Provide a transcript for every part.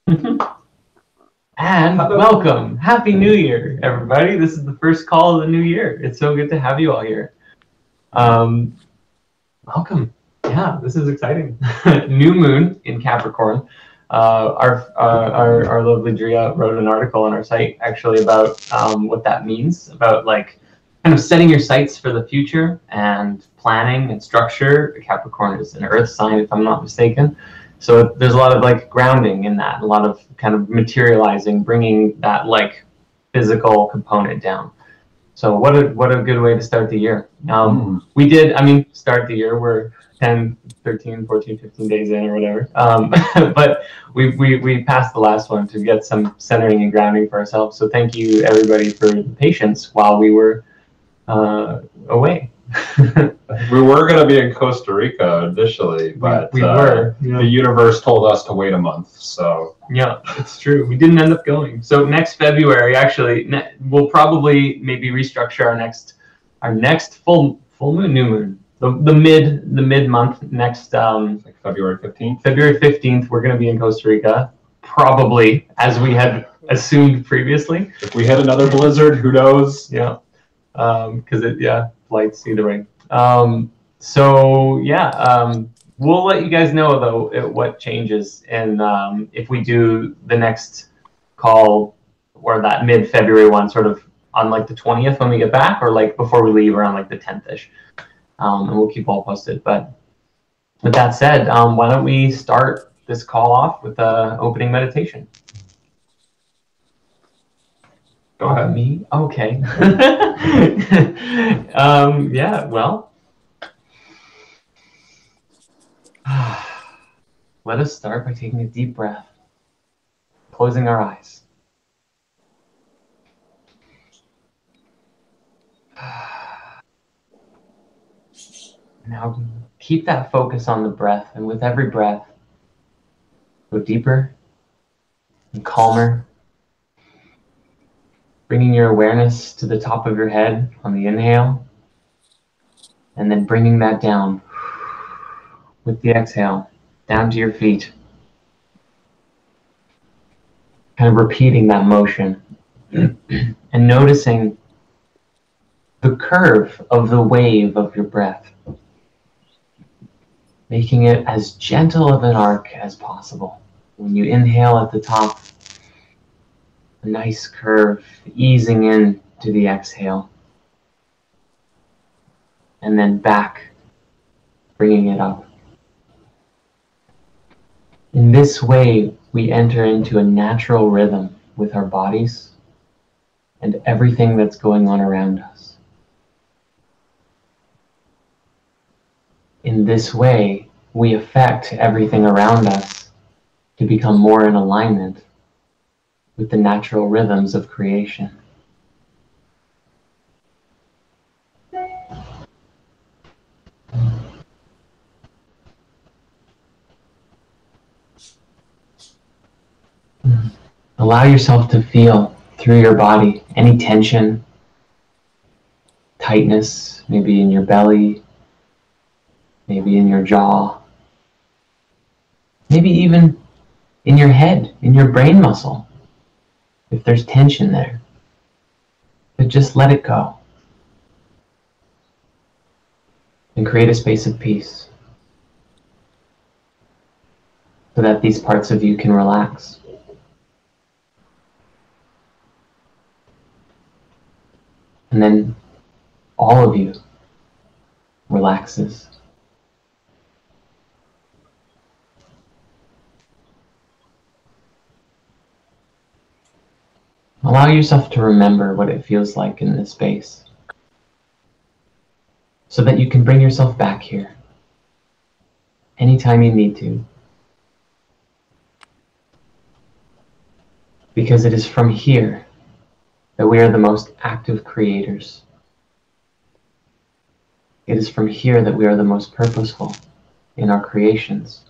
And welcome. Happy New Year, everybody. This is the first call of the new year. It's so good to have you all here. Welcome. Yeah, this is exciting. New moon in Capricorn. Our lovely Drea wrote an article on our site actually about what that means, about like kind of setting your sights for the future and planning and structure. Capricorn is an earth sign, if I'm not mistaken. So there's a lot of like grounding in that, a lot of kind of materializing, bringing that like physical component down. So what a good way to start the year. We did, start the year, we're 10, 13, 14, 15 days in or whatever. But we passed the last one to get some centering and grounding for ourselves. So thank you everybody for the patience while we were away. We were going to be in Costa Rica initially, but we were. Yeah. The universe told us to wait a month. So yeah, it's true. We didn't end up going. So next February, actually, we'll probably maybe restructure our next full moon, new moon, the mid month next. Like February 15th. February 15th, we're going to be in Costa Rica, probably as we had assumed previously. If we hit another blizzard, who knows? Yeah. Because flights either way. So yeah, we'll let you guys know though what changes, and if we do the next call or that mid-February one, sort of on like the 20th when we get back, or like before we leave around like the 10th-ish, and we'll keep all posted. But with that said, why don't we start this call off with an opening meditation? Go ahead. Me? Okay. Yeah, well, let us start by taking a deep breath, closing our eyes. Now keep that focus on the breath, and with every breath, go deeper and calmer, bringing your awareness to the top of your head on the inhale, and then bringing that down with the exhale, down to your feet. Kind of repeating that motion and noticing the curve of the wave of your breath, making it as gentle of an arc as possible. When you inhale at the top, a nice curve easing in to the exhale, and then back, bringing it up. In this way, we enter into a natural rhythm with our bodies and everything that's going on around us. In this way, we affect everything around us to become more in alignment with the natural rhythms of creation. Allow yourself to feel through your body any tension, tightness, maybe in your belly, maybe in your jaw, maybe even in your head, in your brain muscle, if there's tension there. But just let it go and create a space of peace so that these parts of you can relax. And then all of you relaxes. Allow yourself to remember what it feels like in this space, so that you can bring yourself back here anytime you need to. Because it is from here that we are the most active creators. It is from here that we are the most purposeful in our creations.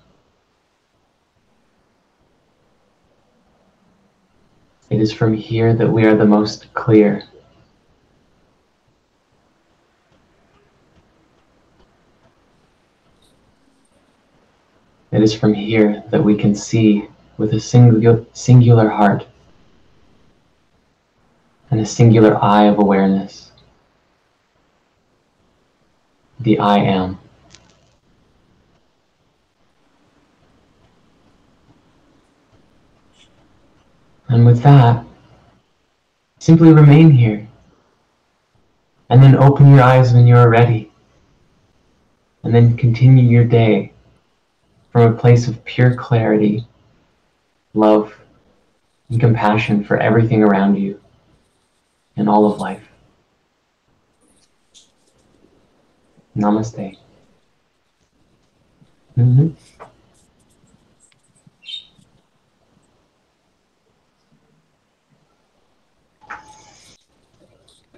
It is from here that we are the most clear. It is from here that we can see with a singular heart and a singular eye of awareness. The I am. And with that, simply remain here. And then open your eyes when you are ready. And then continue your day from a place of pure clarity, love, and compassion for everything around you and all of life. Namaste. Mm-hmm.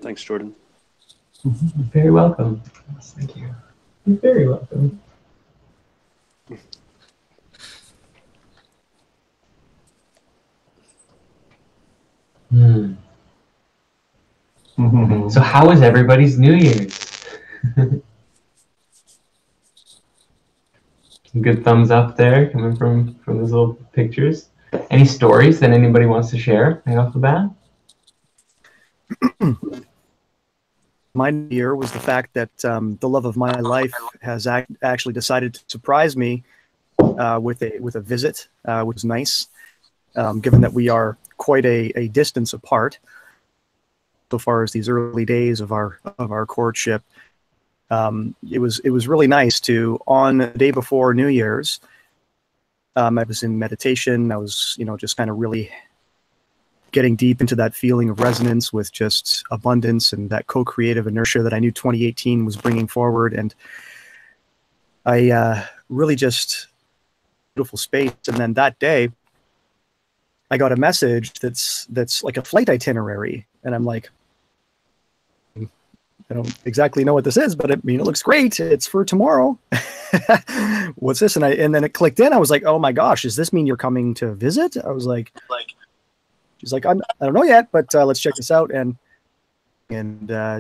Thanks, Jordan. You're very welcome. Thank you. You're very welcome. So how was everybody's New Year's? Some good thumbs up there coming from those little pictures. Any stories that anybody wants to share right off the bat? My New Year was the fact that the love of my life has actually decided to surprise me with a visit, which is nice, given that we are quite a distance apart. So far as these early days of our courtship, it was really nice to, on the day before New Year's, I was in meditation. I was just kind of really getting deep into that feeling of resonance with just abundance and that co-creative inertia that I knew 2018 was bringing forward. And I really just beautiful space. And then that day, I got a message that's like a flight itinerary, and I'm like, I don't exactly know what this is, but it looks great. It's for tomorrow. What's this? And then it clicked in. I was like, oh my gosh, does this mean you're coming to visit? I was like. She's like, I don't know yet, but let's check this out. And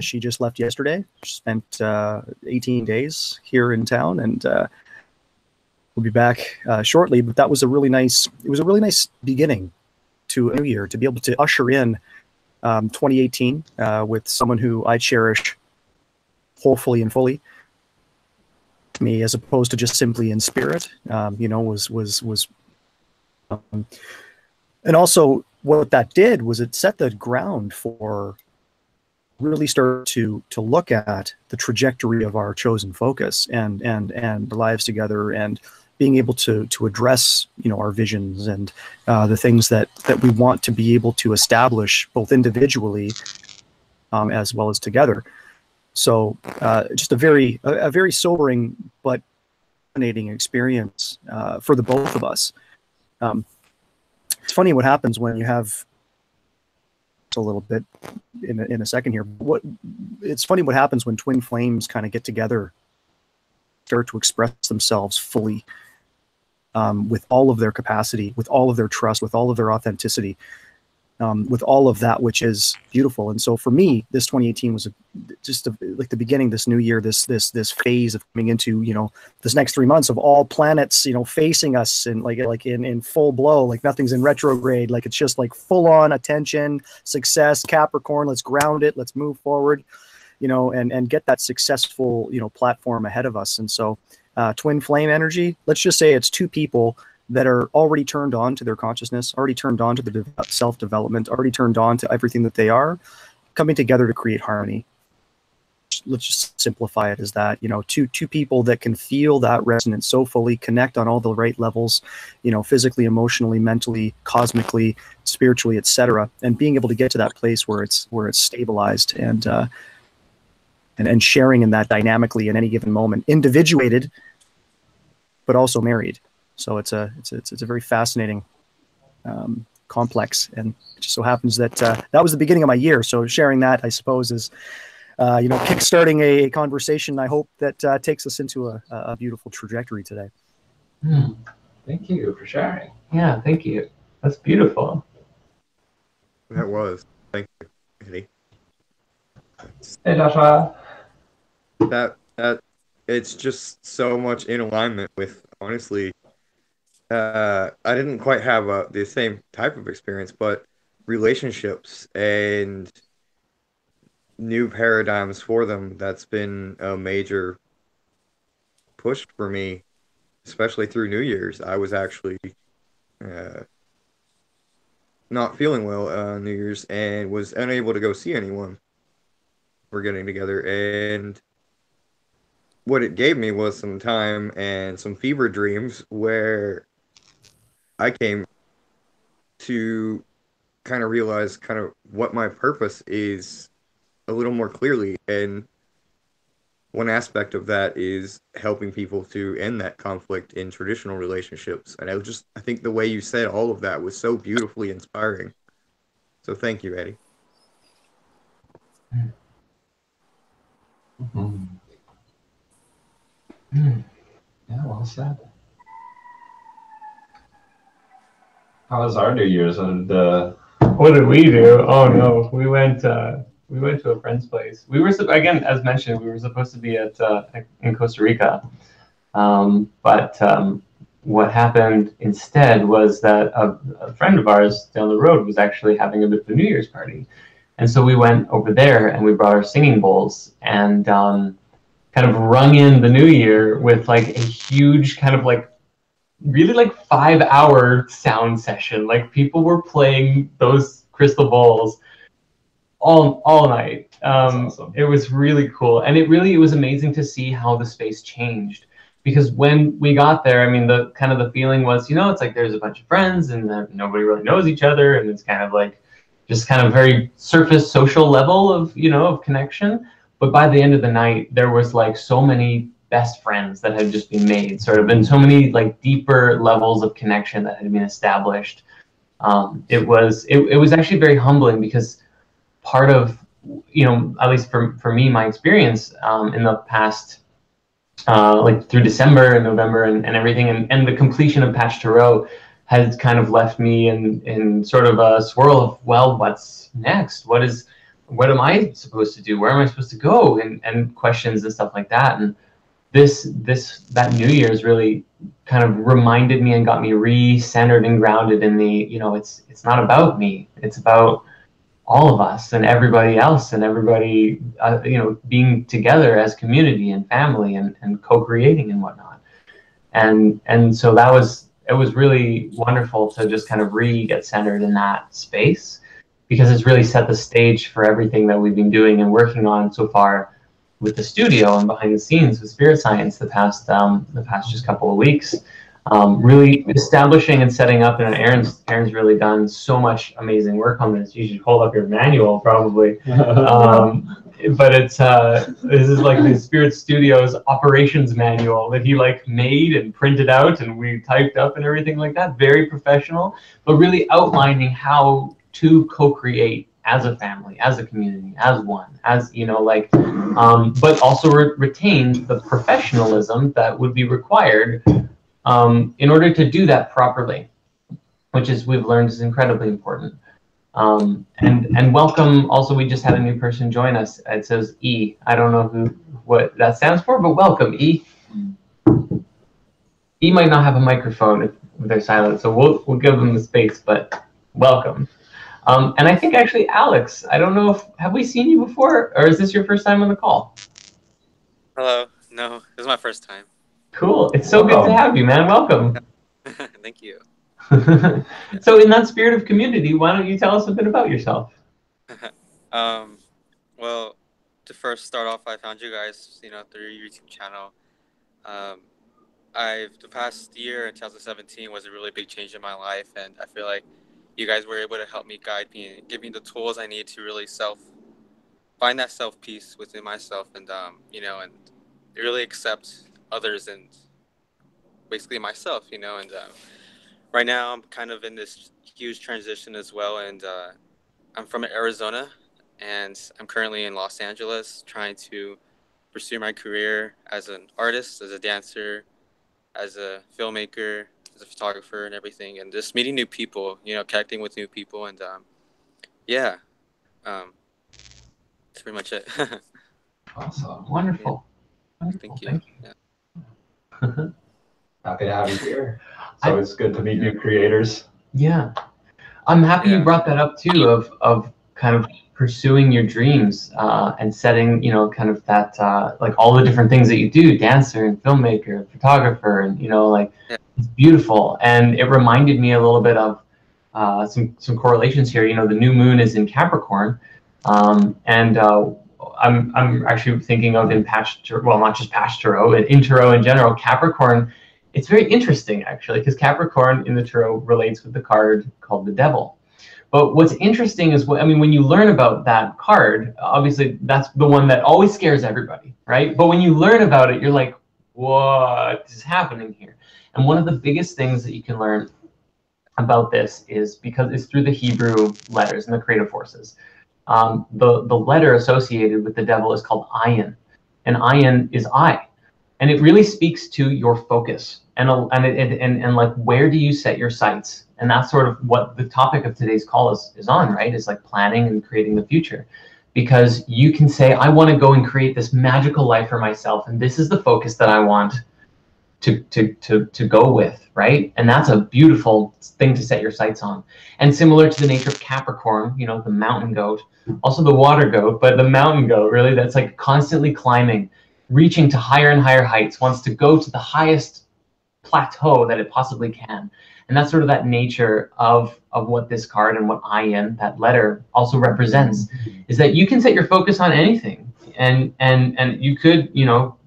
she just left yesterday. She spent 18 days here in town, and we'll be back shortly. But that was a really nice beginning to a new year, to be able to usher in 2018 with someone who I cherish wholly and fully. Me, as opposed to just simply in spirit, was. And also, what that did was it set the ground for really start to look at the trajectory of our chosen focus and the lives together, and being able to address our visions and the things that we want to be able to establish both individually as well as together. So just a very sobering but fascinating experience for the both of us. It's funny what happens when you have a little bit in a second here. It's funny what happens when twin flames kind of get together, start to express themselves fully, with all of their capacity, with all of their trust, with all of their authenticity, with all of that which is beautiful. And so for me, this 2018 was like the beginning, this new year, this phase of coming into this next 3 months of all planets facing us, and like in full blow, like nothing's in retrograde, like it's just like full on attention, success, Capricorn, let's ground it, let's move forward, and get that successful platform ahead of us. And so twin flame energy, let's just say it's two people that are already turned on to their consciousness, already turned on to the self-development, already turned on to everything that they are, coming together to create harmony. Let's just simplify it as that, two people that can feel that resonance so fully, connect on all the right levels, physically, emotionally, mentally, cosmically, spiritually, etc., and being able to get to that place where it's stabilized and sharing in that dynamically in any given moment, individuated, but also married. So it's a very fascinating complex, and it just so happens that that was the beginning of my year. So sharing that, I suppose, is kickstarting a conversation. I hope that takes us into a beautiful trajectory today. Thank you for sharing. Yeah, thank you. That's beautiful. That was. Thank you, Eddie. Hey, Joshua. That it's just so much in alignment with, honestly, I didn't quite have the same type of experience, but relationships and new paradigms for them, that's been a major push for me, especially through New Year's. I was actually uh, not feeling well on New Year's and was unable to go see anyone. We're getting together, and what it gave me was some time and some fever dreams where I came to kind of realize kind of what my purpose is a little more clearly. And one aspect of that is helping people to end that conflict in traditional relationships. And I think the way you said all of that was so beautifully inspiring. So thank you, Eddie. Mm. Mm. Yeah, well said. How was our New Year's? And What did we do? Oh no, we went to a friend's place. We were again, as mentioned, we were supposed to be at in Costa Rica, but what happened instead was that a friend of ours down the road was actually having a bit of a New Year's party, and so we went over there and we brought our singing bowls and kind of rung in the New Year with like a huge kind of like really like 5 hour sound session. Like people were playing those crystal bowls all night. That's awesome. It was really cool, and it was amazing to see how the space changed. Because when we got there, I mean, the kind of the feeling was, it's like there's a bunch of friends and nobody really knows each other, and it's kind of like just kind of very surface social level of connection. But by the end of the night, there was like so many best friends that had just been made, sort of, and so many like deeper levels of connection that had been established. It was actually very humbling because part of, at least for me, my experience in the past, like through December and November and everything, and the completion of Patch to Row has kind of left me in sort of a swirl of, well, what's next? What am I supposed to do? Where am I supposed to go? And questions and stuff like that. And that New Year's really kind of reminded me and got me re-centered and grounded in it's not about me. It's about all of us and everybody else and everybody, being together as community and family and co-creating and whatnot. And so it was really wonderful to just kind of get centered in that space, because it's really set the stage for everything that we've been doing and working on so far with the studio and behind the scenes with Spirit Science the past just couple of weeks. Really establishing and setting up, and Aaron's really done so much amazing work on this. You should hold up your manual probably. But this is like the Spirit Studios operations manual that he like made and printed out and we typed up and everything like that. Very professional, but really outlining how to co-create as a family, as a community, as one, but also retain the professionalism that would be required in order to do that properly, which we've learned is incredibly important. And welcome. Also, we just had a new person join us. It says E. I don't know what that stands for, but welcome, E. E might not have a microphone if they're silent, so we'll give them the space. But welcome. And I think actually, Alex, I don't know have we seen you before, or is this your first time on the call? Hello. No, this is my first time. Cool. It's so good to have you, man. Welcome. Thank you. So in that spirit of community, why don't you tell us a bit about yourself? Well, to first start off, I found you guys, through your YouTube channel. The past year in 2017 was a really big change in my life, and I feel like you guys were able to help me, guide me, and give me the tools I need to really find that self peace within myself, and and really accept others and basically myself, and right now I'm kind of in this huge transition as well, and I'm from Arizona, and I'm currently in Los Angeles trying to pursue my career as an artist, as a dancer, as a filmmaker, as a photographer, and everything, and just meeting new people, connecting with new people, and that's pretty much it. Awesome. Wonderful. Yeah. Wonderful. Thank you. Yeah. Happy to have you here. So it's good to meet new creators. Yeah. I'm happy you Yeah. brought that up too, of kind of pursuing your dreams and setting, kind of that, like all the different things that you do, dancer and filmmaker, photographer, and, like Yeah. it's beautiful. And it reminded me a little bit of some correlations here. The new moon is in Capricorn. And I'm actually thinking of in well, not just Patch Tarot, in Tarot in general, Capricorn. It's very interesting, actually, because Capricorn in the Tarot relates with the card called the Devil. But what's interesting is, when you learn about that card, obviously that's the one that always scares everybody, right? But when you learn about it, you're like, what is happening here? And one of the biggest things that you can learn about this is because it's through the Hebrew letters and the creative forces. The letter associated with the Devil is called Ayin, and Ayin is I. And it really speaks to your focus and like, where do you set your sights? And that's sort of what the topic of today's call is on, right? It's like planning and creating the future, because you can say, I want to go and create this magical life for myself, and this is the focus that I want to go with, right? And that's a beautiful thing to set your sights on. And similar to the nature of Capricorn, the mountain goat, also the water goat, but the mountain goat, really, that's like constantly climbing, reaching to higher and higher heights, wants to go to the highest plateau that it possibly can. And that's sort of that nature of what this card and what Ayin, that letter, also represents, is that you can set your focus on anything, and you could,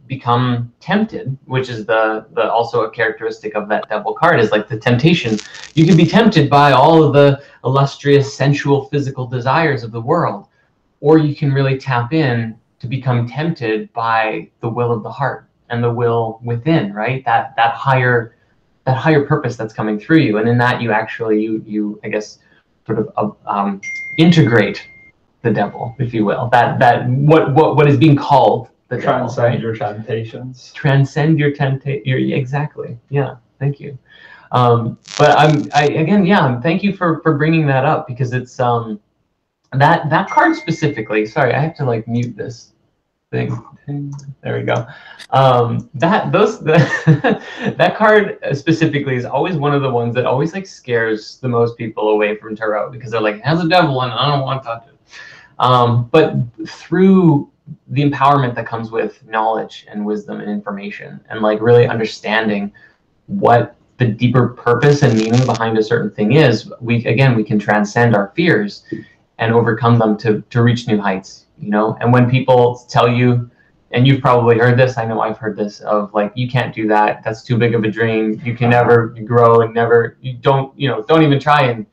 become tempted, which is the also a characteristic of that Devil card, is like the temptation. You can be tempted by all of the illustrious, sensual, physical desires of the world, or you can really tap in to become tempted by the will of the heart and the will within, right? That higher purpose that's coming through you, and in that you actually you I guess sort of integrate the Devil, if you will. That what is being called the Devil, Transcend right? your temptations. Transcend your temptation. Exactly. Yeah. Thank you. But again, thank you for bringing that up, because it's that card specifically. Sorry, I have to like mute this thing. There we go. That card specifically is always one of the ones that always like scares the most people away from tarot, because they're like, it has a devil and I don't want to touch it. But through the empowerment that comes with knowledge and wisdom and information, and like really understanding what the deeper purpose and meaning behind a certain thing is, we can transcend our fears and overcome them to reach new heights, And when people tell you, and you've probably heard this, I know I've heard this, of like, you can't do that, that's too big of a dream, you can never grow, and don't even try and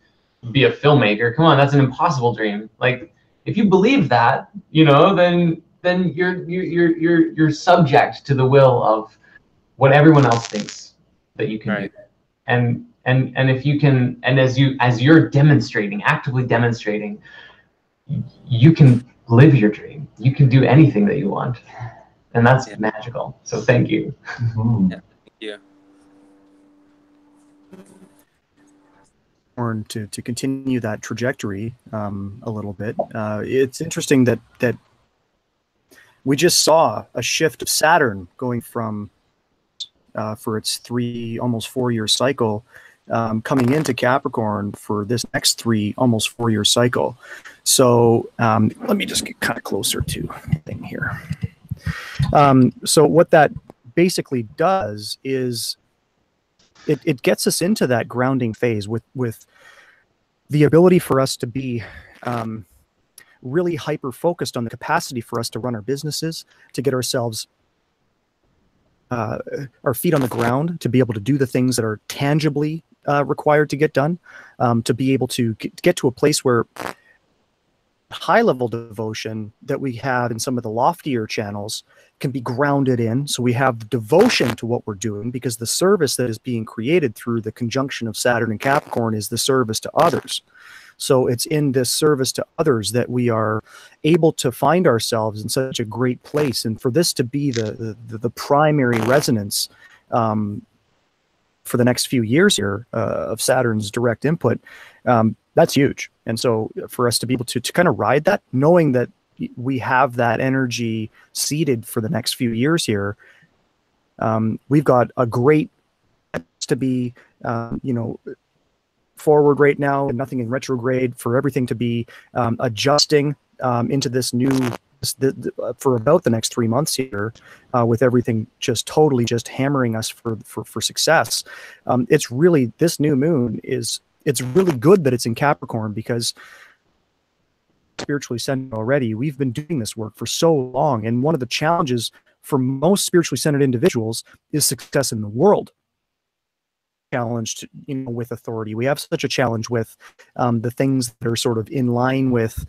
be a filmmaker, come on, that's an impossible dream. Like, if you believe that, then you're subject to the will of what everyone else thinks that you can do. And if you can, and as you're actively demonstrating, you can live your dream. You can do anything that you want, and that's magical. So thank you. Mm-hmm. Yeah, thank you. To continue that trajectory a little bit, it's interesting that we just saw a shift of Saturn going from for its almost 4-year cycle, coming into Capricorn for this next almost 4-year cycle. So let me just get kind of closer to the thing here. So what that basically does is it gets us into that grounding phase with the ability for us to be really hyper focused on the capacity for us to run our businesses, to get ourselves our feet on the ground, to be able to do the things that are tangibly required to get done, to be able to get to a place where high level devotion that we have in some of the loftier channels can be grounded in. So we have the devotion to what we're doing, because the service that is being created through the conjunction of Saturn and Capricorn is the service to others. So it's in this service to others that we are able to find ourselves in such a great place. And for this to be the primary resonance for the next few years here of Saturn's direct input, that's huge. And so for us to be able to kind of ride that, knowing that we have that energy seated for the next few years here, we've got a great to be, forward right now, and nothing in retrograde, for everything to be adjusting into this new for about the next 3 months here, with everything just totally just hammering us for success. It's really, this new moon it's really good that it's in Capricorn, because spiritually centered already, we've been doing this work for so long, and one of the challenges for most spiritually centered individuals is success in the world. Challenged, with authority. We have such a challenge with the things that are sort of in line with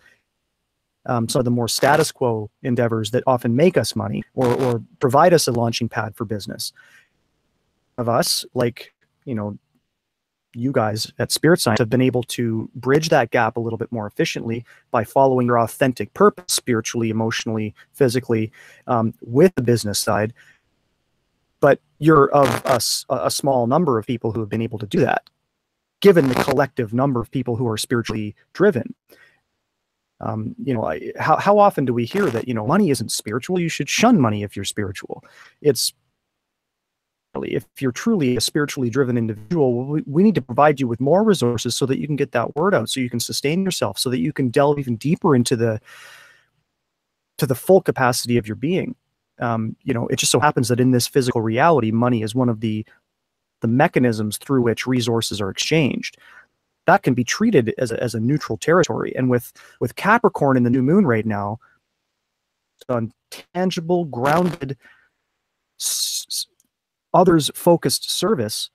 some of the more status quo endeavors that often make us money, or provide us a launching pad for business. Of us, like, you guys at Spiritside have been able to bridge that gap a little bit more efficiently by following your authentic purpose, spiritually, emotionally, physically, with the business side. But you're of a small number of people who have been able to do that, given the collective number of people who are spiritually driven. How often do we hear that, money isn't spiritual? You should shun money if you're spiritual. It's really, if you're truly a spiritually driven individual, we need to provide you with more resources so that you can get that word out, so you can sustain yourself, so that you can delve even deeper into the full capacity of your being. It just so happens that in this physical reality, money is one of the mechanisms through which resources are exchanged. That can be treated as a neutral territory. And with Capricorn in the new moon right now, on tangible, grounded, others-focused service,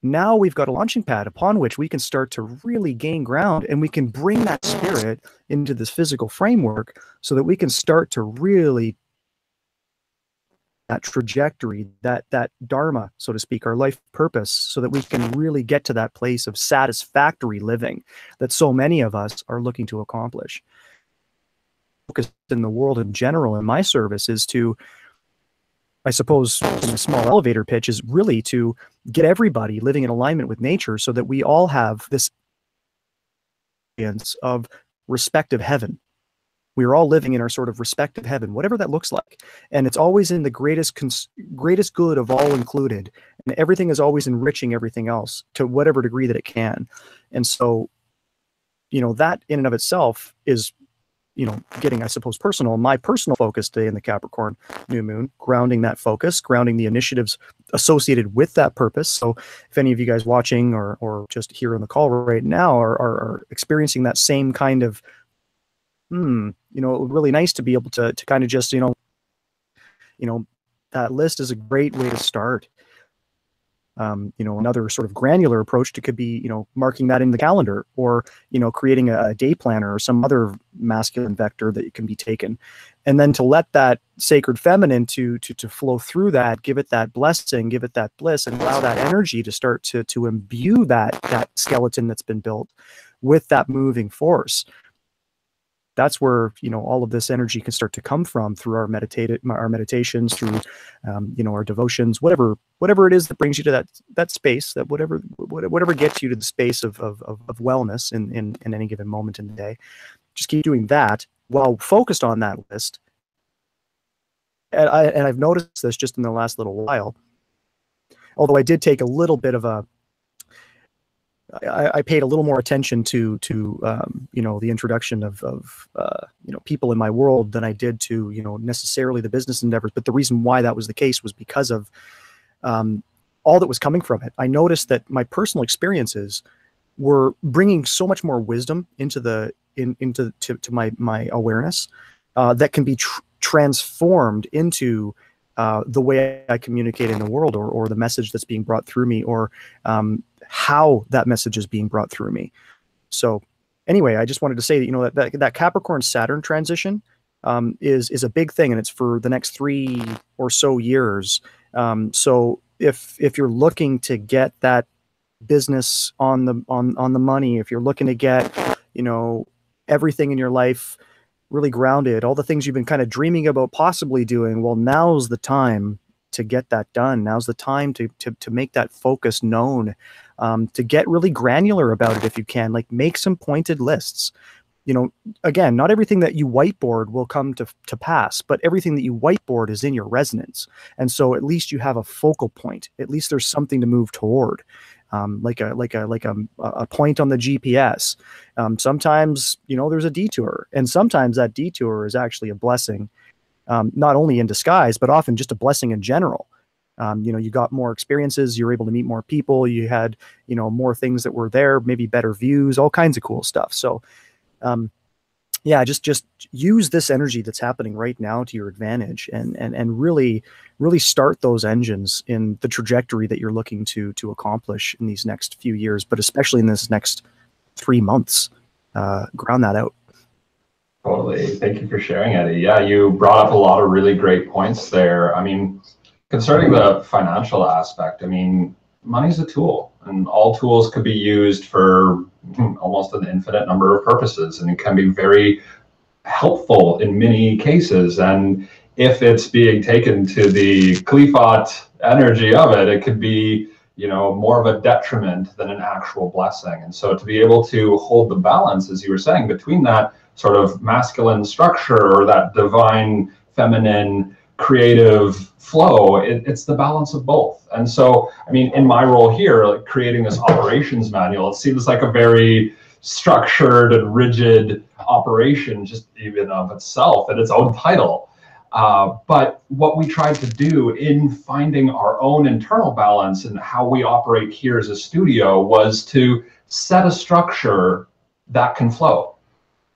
now we've got a launching pad upon which we can start to really gain ground, and we can bring that spirit into this physical framework so that we can start to really, that trajectory, that dharma, so to speak, our life purpose, so that we can really get to that place of satisfactory living that so many of us are looking to accomplish. Focus in the world in general, in my service, is to, I suppose, in a small elevator pitch, is really to get everybody living in alignment with nature, so that we all have this experience of respective heaven. We are all living in our sort of respective heaven, whatever that looks like. And it's always in the greatest good of all included. And everything is always enriching everything else to whatever degree that it can. And so, that in and of itself is, getting, I suppose, personal. My personal focus today in the Capricorn new moon, grounding that focus, grounding the initiatives associated with that purpose. So if any of you guys watching or just here on the call right now are experiencing that same kind of, really nice to be able to kind of just, that list is a great way to start. Another sort of granular approach could be, marking that in the calendar, or, creating a day planner or some other masculine vector that can be taken. And then to let that sacred feminine to flow through that, give it that blessing, give it that bliss, and allow that energy to start to imbue that skeleton that's been built with that moving force. That's where, all of this energy can start to come from, through our meditations, through, our devotions, whatever it is that brings you to that space, that whatever gets you to the space of wellness in any given moment in the day. Just keep doing that while focused on that list. And I've noticed this just in the last little while, although I did take a little bit of I paid a little more attention to the introduction of people in my world than I did to necessarily the business endeavors. But the reason why that was the case was because of all that was coming from it. I noticed that my personal experiences were bringing so much more wisdom into my awareness that can be transformed into the way I communicate in the world, or the message that's being brought through me, or how that message is being brought through me. So anyway, I just wanted to say that, that Capricorn Saturn transition is a big thing, and it's for the next 3 or so years. So if you're looking to get that business on the money, if you're looking to get everything in your life really grounded, all the things you've been kind of dreaming about possibly doing, well, now's the time to get that done. Now's the time to make that focus known, to get really granular about it if you can. Like, make some pointed lists. you know, again, not everything that you whiteboard will come to pass, but everything that you whiteboard is in your resonance. And so at least you have a focal point. At least there's something to move toward, like a point on the GPS. Sometimes, you know, there's a detour, and sometimes that detour is actually a blessing, not only in disguise, but often just a blessing in general. You know, you got more experiences, you're able to meet more people, you had, you know, more things that were there, maybe better views, all kinds of cool stuff. So, yeah, just use this energy that's happening right now to your advantage, and really start those engines in the trajectory that you're looking to accomplish in these next few years, but especially in this next 3 months. Ground that out. Totally. Thank you for sharing, Eddie. Yeah, you brought up a lot of really great points there. I mean, concerning the financial aspect, I mean, money's a tool, and all tools could be used for almost an infinite number of purposes, and it can be very helpful in many cases. And if it's being taken to the Qliphoth energy of it, it could be, you know, more of a detriment than an actual blessing. And so to be able to hold the balance, as you were saying, between that sort of masculine structure or that divine feminine creative flow, it's the balance of both. And so, I mean, in my role here, like creating this operations manual, it seems like a very structured and rigid operation, just even of itself in its own title. But what we tried to do in finding our own internal balance and how we operate here as a studio was to set a structure that can flow,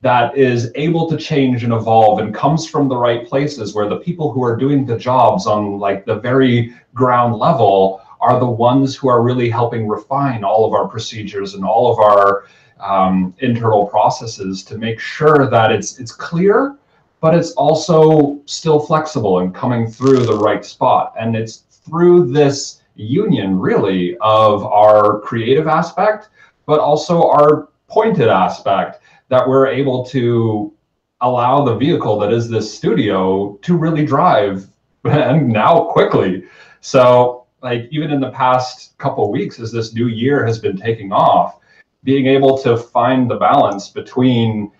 that is able to change and evolve and comes from the right places, where the people who are doing the jobs on like the very ground level are the ones who are really helping refine all of our procedures and all of our internal processes to make sure that it's clear, but it's also still flexible and coming through the right spot. And it's through this union really of our creative aspect, but also our pointed aspect, that we're able to allow the vehicle that is this studio to really drive, and now quickly. So like even in the past couple of weeks, as this new year has been taking off, being able to find the balance between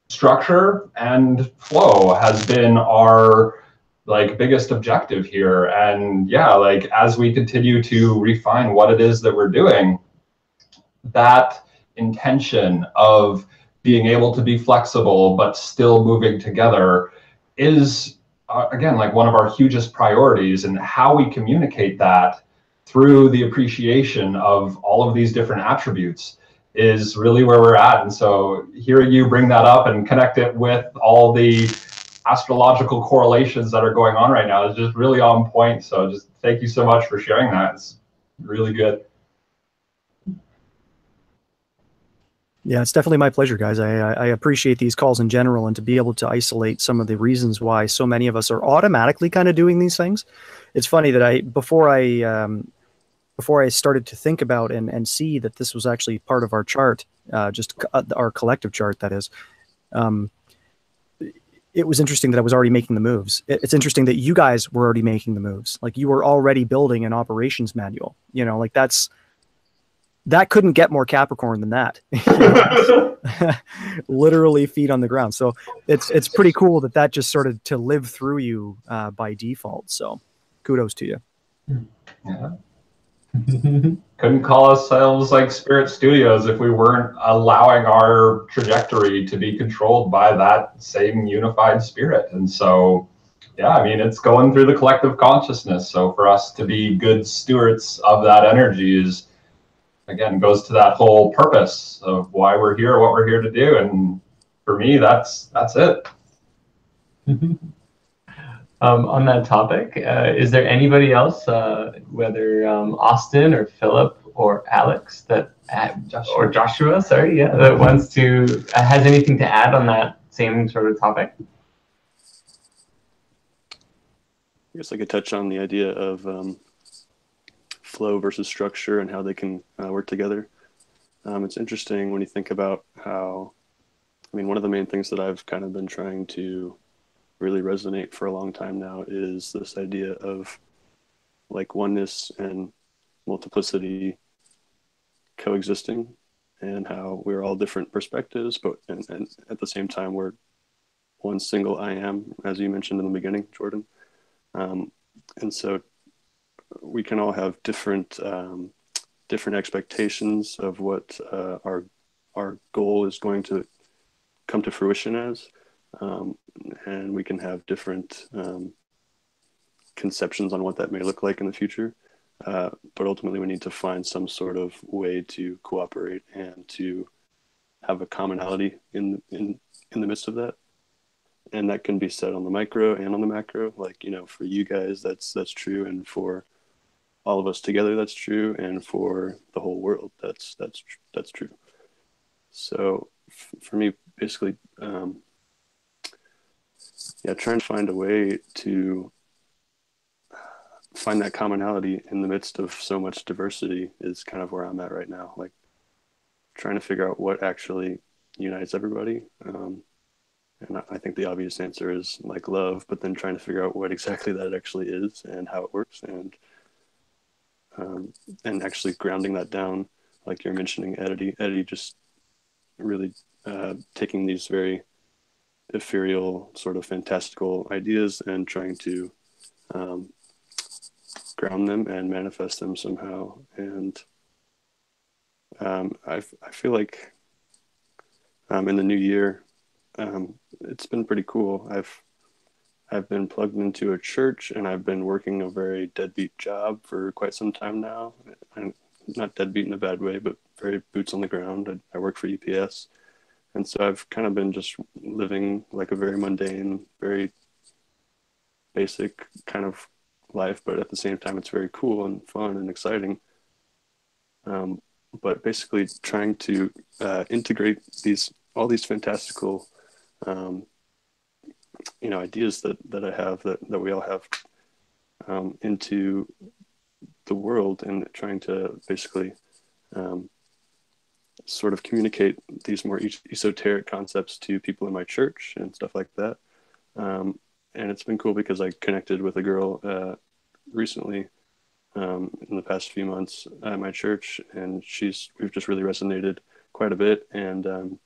structure and flow has been our like biggest objective here. And yeah, like as we continue to refine what it is that we're doing, that intention of being able to be flexible but still moving together is again like one of our hugest priorities. And how we communicate that through the appreciation of all of these different attributes is really where we're at. And so hearing you bring that up and connect it with all the astrological correlations that are going on right now is just really on point. So just thank you so much for sharing that. It's really good. Yeah, it's definitely my pleasure, guys. I appreciate these calls in general, and to be able to isolate some of the reasons why so many of us are automatically kind of doing these things. It's funny that before I started to think about and see that this was actually part of our chart, just our collective chart, that is, it was interesting that I was already making the moves. It's interesting that you guys were already making the moves. Like you were already building an operations manual, you know, like that couldn't get more Capricorn than that. Literally feet on the ground. So it's pretty cool that just started to live through you by default. So kudos to you. Yeah. Couldn't call ourselves like Spirit Studios if we weren't allowing our trajectory to be controlled by that same unified spirit. And so, yeah, I mean, it's going through the collective consciousness. So for us to be good stewards of that energy is, again, goes to that whole purpose of why we're here, what we're here to do. And for me, that's it. On that topic, is there anybody else, whether Austin or Philip or Alex or Joshua, sorry, yeah, that wants to has anything to add on that same sort of topic? I guess I could touch on the idea of flow versus structure and how they can work together. It's interesting when you think about how, I mean, one of the main things that I've kind of been trying to really resonate for a long time now is this idea of like oneness and multiplicity coexisting. and how we're all different perspectives, but and at the same time we're one single I am, as you mentioned in the beginning, Jordan. And so we can all have different different expectations of what our goal is going to come to fruition as, and we can have different conceptions on what that may look like in the future. But ultimately, we need to find some sort of way to cooperate and to have a commonality in the midst of that. And that can be said on the micro and on the macro. Like, you know, for you guys, that's true, and for all of us together, that's true, and for the whole world, that's true. So, for me, basically, trying to find a way to find that commonality in the midst of so much diversity is kind of where I'm at right now. Like, trying to figure out what actually unites everybody. And I think the obvious answer is like love, but then trying to figure out what exactly that actually is and how it works, and actually grounding that down, like you're mentioning, Eddie just really taking these very ethereal, sort of fantastical ideas and trying to ground them and manifest them somehow. And I feel like in the new year, it's been pretty cool. I've been plugged into a church, and I've been working a very deadbeat job for quite some time now. I'm not deadbeat in a bad way, but very boots on the ground. I work for UPS. And so I've kind of been just living like a very mundane, very basic kind of life, but at the same time, it's very cool and fun and exciting. But basically trying to integrate all these fantastical ideas that I have, that we all have, into the world, and trying to basically sort of communicate these more esoteric concepts to people in my church and stuff like that. And it's been cool because I connected with a girl recently in the past few months at my church, and we've just really resonated quite a bit. And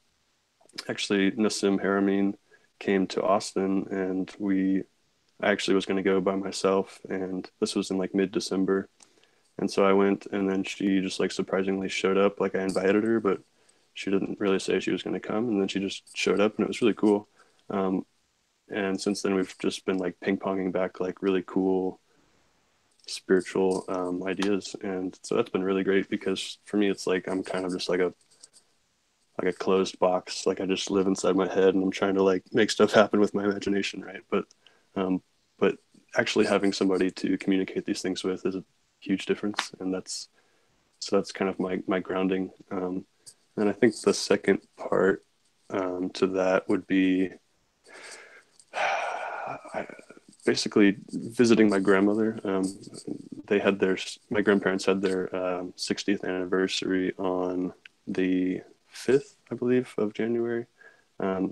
actually, Nassim Haramein came to Austin, and I actually was going to go by myself, and this was in like mid-December. And so I went, and then she just like surprisingly showed up. Like, I invited her, but she didn't really say she was going to come. And then she just showed up, and it was really cool. And since then we've just been like ping-ponging back like really cool spiritual ideas. And so that's been really great, because for me, it's like I'm kind of just like a closed box. Like, I just live inside my head, and I'm trying to like make stuff happen with my imagination, right? But actually having somebody to communicate these things with is a huge difference, and that's kind of my grounding. And I think the second part to that would be basically visiting my grandmother. My grandparents had their 60th anniversary on the 5th, I believe, of January.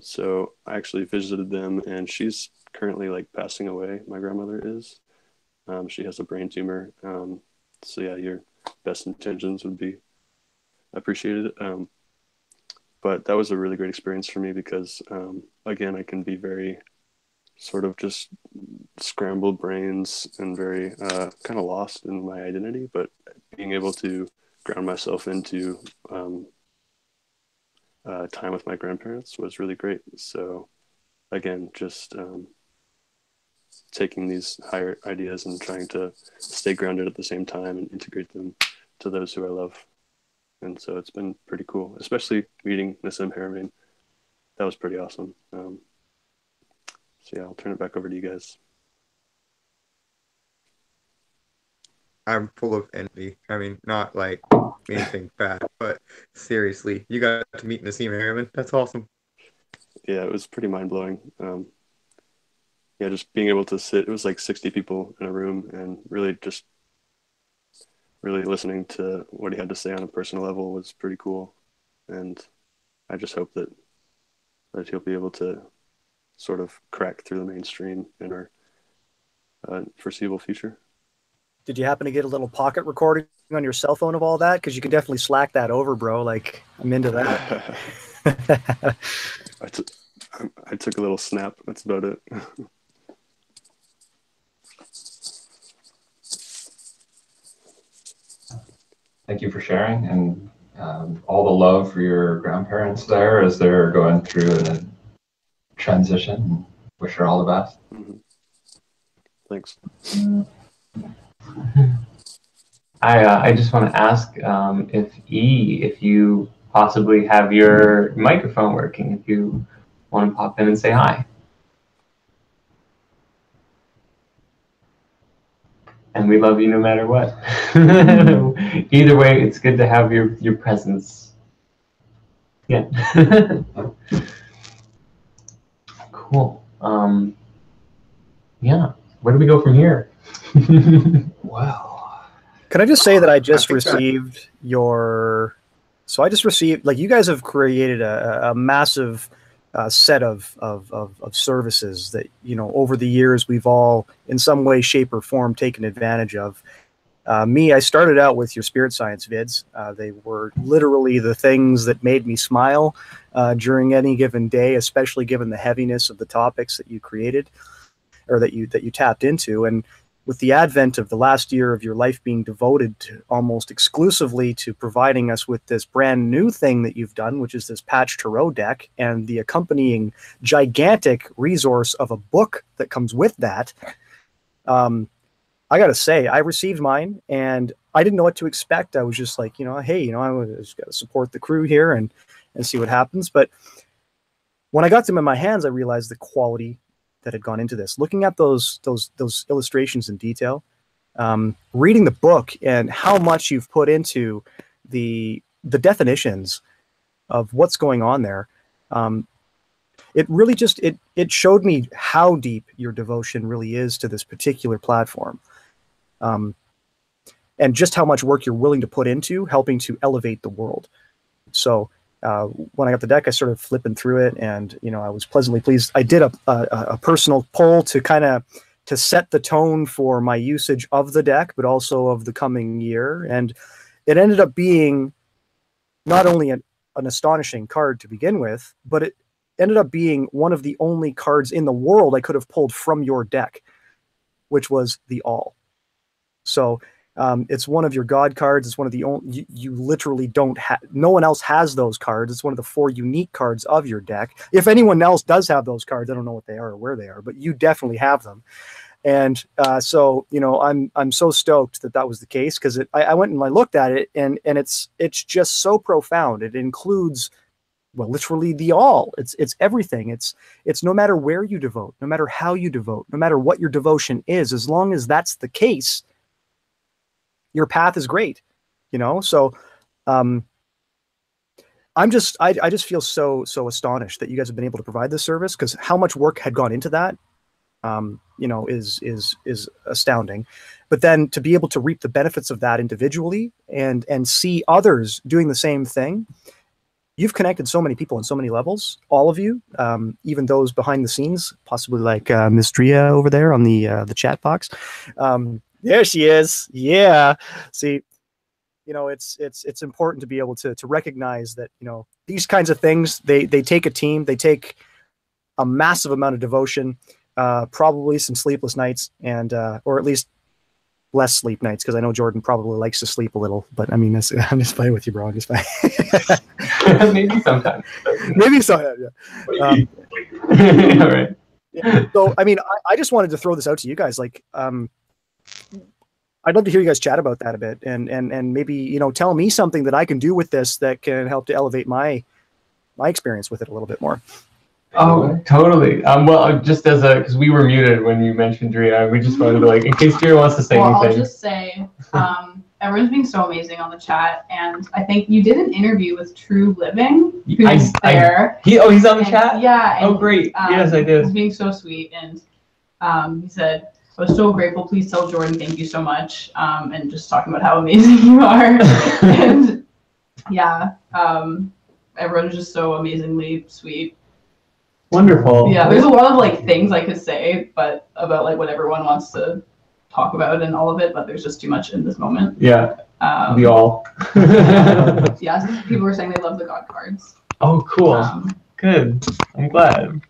So I actually visited them, and she's currently like passing away. My grandmother is. She has a brain tumor. So yeah, your best intentions would be appreciated. But that was a really great experience for me, because again, I can be very sort of just scrambled brains and very kind of lost in my identity, but being able to ground myself into time with my grandparents was really great. So again, just taking these higher ideas and trying to stay grounded at the same time and integrate them to those who I love. And so it's been pretty cool, especially meeting Nassim Haramein. That was pretty awesome. So yeah, I'll turn it back over to you guys. I'm full of envy. I mean, not like anything bad, but seriously, you got to meet Nassim Haramein. That's awesome. Yeah, it was pretty mind blowing. Yeah, just being able to sit. It was like 60 people in a room, and really listening to what he had to say on a personal level was pretty cool. And I just hope that he'll be able to sort of crack through the mainstream in our foreseeable future. Did you happen to get a little pocket recording on your cell phone of all that? Because you can definitely slack that over, bro. Like, I'm into that. I took a little snap. That's about it. Thank you for sharing, and all the love for your grandparents there as they're going through a transition. Wish her all the best. Mm-hmm. Thanks. I just want to ask if you possibly have your microphone working, if you want to pop in and say hi. And we love you no matter what. Either way, it's good to have your presence. Yeah. Cool. Yeah. Where do we go from here? Well, Can I just say that I just received your... So I just received, like, you guys have created a massive set of services that, you know, over the years we've all in some way, shape, or form taken advantage of. Me, I started out with your spirit science vids. They were literally the things that made me smile during any given day, especially given the heaviness of the topics that you created or that you tapped into. And with the advent of the last year of your life being devoted to almost exclusively to providing us with this brand new thing that you've done, which is this patch tarot deck and the accompanying gigantic resource of a book that comes with that, I got to say, I received mine and I didn't know what to expect. I was just like, you know, hey, you know, I just got to support the crew here and see what happens. But when I got them in my hands, I realized the quality that had gone into this. Looking at those illustrations in detail, reading the book and how much you've put into the definitions of what's going on there, it really just it showed me how deep your devotion really is to this particular platform, and just how much work you're willing to put into helping to elevate the world. So when I got the deck, I started flipping through it, and you know, I was pleasantly pleased. I did a personal poll to set the tone for my usage of the deck, but also of the coming year, and it ended up being not only an astonishing card to begin with, but it ended up being one of the only cards in the world I could have pulled from your deck, which was the All. So it's one of your God cards. It's one of the only, you literally don't have, no one else has those cards. It's one of the 4 unique cards of your deck. If anyone else does have those cards, I don't know what they are or where they are, but you definitely have them. And so, you know, I'm so stoked that that was the case, because I went and I looked at it, and it's just so profound. It includes, well, literally the All. It's everything. It's no matter where you devote, no matter how you devote, no matter what your devotion is, as long as that's the case, your path is great, you know? So, I just feel so astonished that you guys have been able to provide this service, because how much work had gone into that, you know, is astounding. But then to be able to reap the benefits of that individually and see others doing the same thing. You've connected so many people on so many levels, all of you, even those behind the scenes, possibly like Miss Drea over there on the chat box. There she is. Yeah. See, you know, it's important to be able to recognize that, you know, these kinds of things, they take a team, they take a massive amount of devotion, probably some sleepless nights, and or at least less sleep nights, because I know Jordan probably likes to sleep a little, but I mean, I'm just playing with you, bro. I'm just playing. Maybe sometimes. Maybe sometimes, yeah. All right. Yeah. So, I mean, I just wanted to throw this out to you guys. Like, I'd love to hear you guys chat about that a bit, and maybe, you know, tell me something that I can do with this that can help to elevate my experience with it a little bit more. Oh, totally. Well, just as because we were muted when you mentioned Drea, we just wanted to, like, in case Drea wants to say anything. I'll just say, everyone's being so amazing on the chat, and I think you did an interview with True Living, who's there. He's on the chat? Yeah. And, great. Yes, I did. He's being so sweet, and he said, I was so grateful. Please tell Jordan thank you so much, and just talking about how amazing you are. And yeah, everyone's just so amazingly sweet. Wonderful. Yeah, there's a lot of like things I could say, but about like what everyone wants to talk about and all of it, but there's just too much in this moment. Yeah. We all. Yeah, some people were saying they love the God cards. Oh, cool. Good. I'm glad.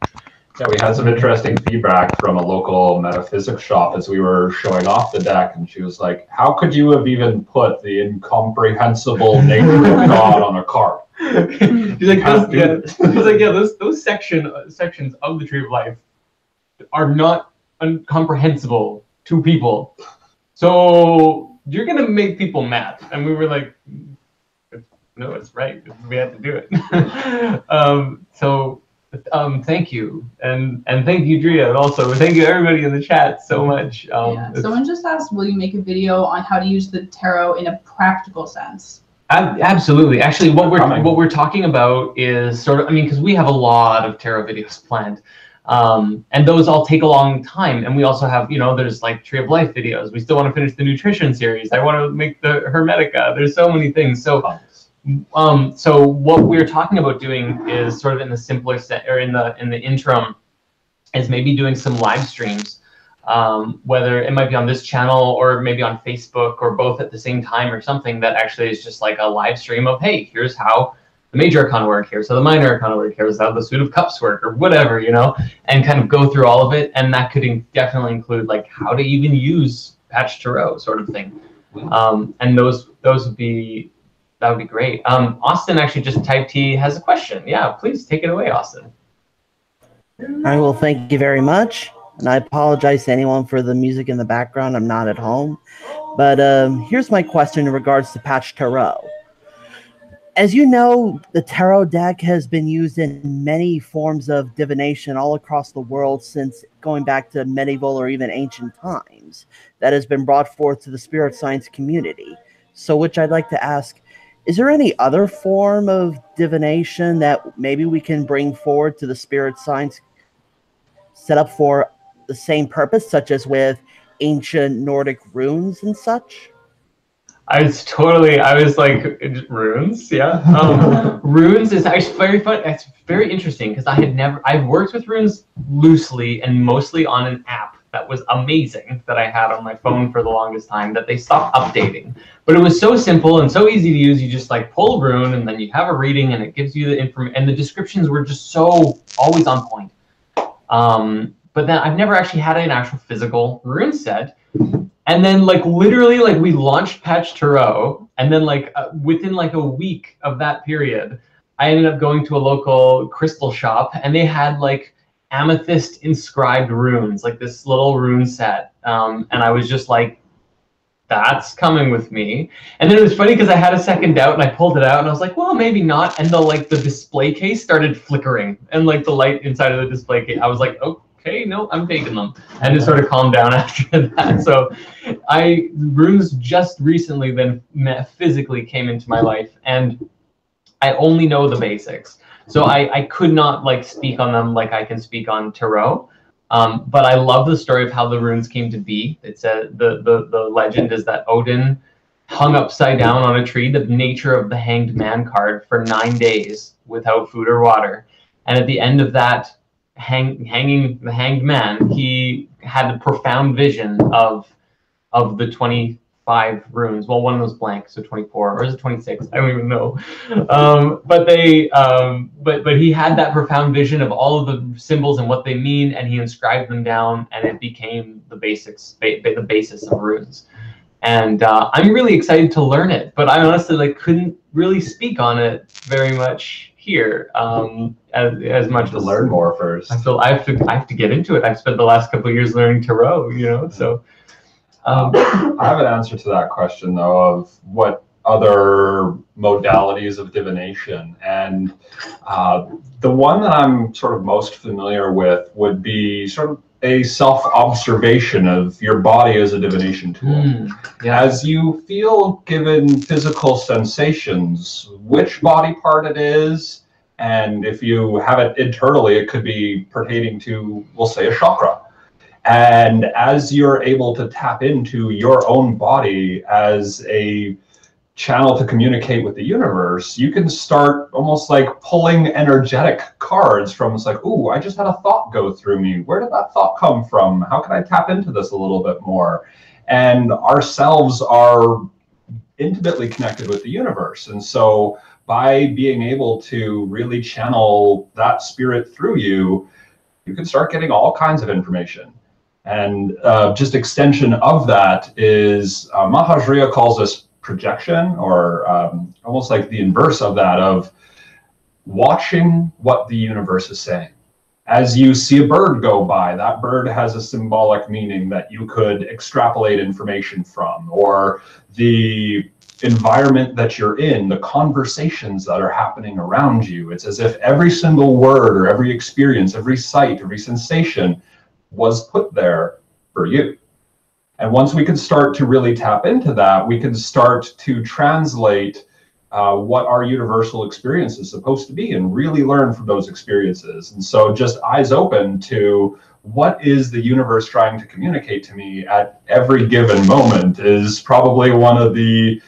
Yeah, we had some interesting feedback from a local metaphysics shop as we were showing off the deck, and she was like, "How could you have even put the incomprehensible nature of God on a card?" He's like, those sections of the Tree of Life are not incomprehensible to people. So you're gonna make people mad. And we were like, no, it's right. We have to do it. Thank you, and thank you, Drea. Also, thank you everybody in the chat so much. Someone just asked, will you make a video on how to use the tarot in a practical sense? Absolutely. Actually, what we're talking about is sort of, I mean, because we have a lot of tarot videos planned, and those all take a long time. And we also have, there's like Tree of Life videos. We still want to finish the nutrition series. I want to make the Hermetica. There's so many things. So what we're talking about doing is sort of in the simpler or in the interim is maybe doing some live streams, whether it might be on this channel or maybe on Facebook or both at the same time or something that actually is just like a live stream of, hey, here's how the major arcana work, here's how the minor arcana work, here's how the suit of cups work, or whatever, and kind of go through all of it. And that could definitely include like how to even use Patch Tarot sort of thing. And those would be, that would be great. Austin actually just typed he has a question. Yeah, please take it away, Austin. I will thank you very much. And I apologize to anyone for the music in the background. I'm not at home. But here's my question in regards to Patch Tarot. As you know, the tarot deck has been used in many forms of divination all across the world since going back to medieval or even ancient times. That has been brought forth to the spirit science community. So which I'd like to ask, is there any other form of divination that maybe we can bring forward to the spirit science set up for the same purpose, such as with ancient Nordic runes and such? I was like, runes, yeah. Runes is actually very fun. It's very interesting because I've worked with runes loosely and mostly on an app that was amazing that I had on my phone for the longest time that they stopped updating. But it was so simple and so easy to use. You just like pull a rune and then you have a reading and it gives you the information, and the descriptions were just so always on point. But then I've never actually had an actual physical rune set. And then like literally like we launched Patch Tarot, and then like within like a week of that period, I ended up going to a local crystal shop and they had like amethyst inscribed runes, like this little rune set. And I was just like, that's coming with me. And then it was funny because I had a second doubt and I pulled it out and I was like, well, maybe not. And the display case started flickering and like the light inside of the display case, I was like, okay, no, I'm taking them. And it sort of calmed down after that. So runes just recently then physically came into my life, and I only know the basics. So I could not like speak on them like I can speak on tarot. But I love the story of how the runes came to be. It's the legend is that Odin hung upside down on a tree the nature of the Hanged Man card for 9 days without food or water. And at the end of that hanging the Hanged Man, he had a profound vision of the 25 runes. Well, one was blank, so 24, or is it 26? I don't even know. But he had that profound vision of all of the symbols and what they mean, and he inscribed them down, and it became the the basis of runes. And I'm really excited to learn it, but I honestly couldn't really speak on it very much here, as much to learn more first. I feel I have to get into it. I've spent the last couple of years learning tarot, so. I have an answer to that question though, of what other modalities of divination, and the one that I'm sort of most familiar with would be sort of a self-observation of your body as a divination tool. Yeah. As you feel given physical sensations, which body part it is, and if you have it internally, it could be pertaining to, we'll say, a chakra. And as you're able to tap into your own body as a channel to communicate with the universe, you can start almost like pulling energetic cards from, it's like, ooh, I just had a thought go through me. Where did that thought come from? How can I tap into this a little bit more? And ourselves are intimately connected with the universe. And so by being able to really channel that spirit through you, you can start getting all kinds of information. And just extension of that is Mahajriya calls this projection, or almost like the inverse of that, of watching what the universe is saying. As you see a bird go by, that bird has a symbolic meaning that you could extrapolate information from, or the environment that you're in, the conversations that are happening around you. It's as if every single word or every experience, every sight, every sensation was put there for you. And once we can start to really tap into that, we can start to translate what our universal experience is supposed to be and really learn from those experiences. And so just eyes open to what is the universe trying to communicate to me at every given moment is probably one of the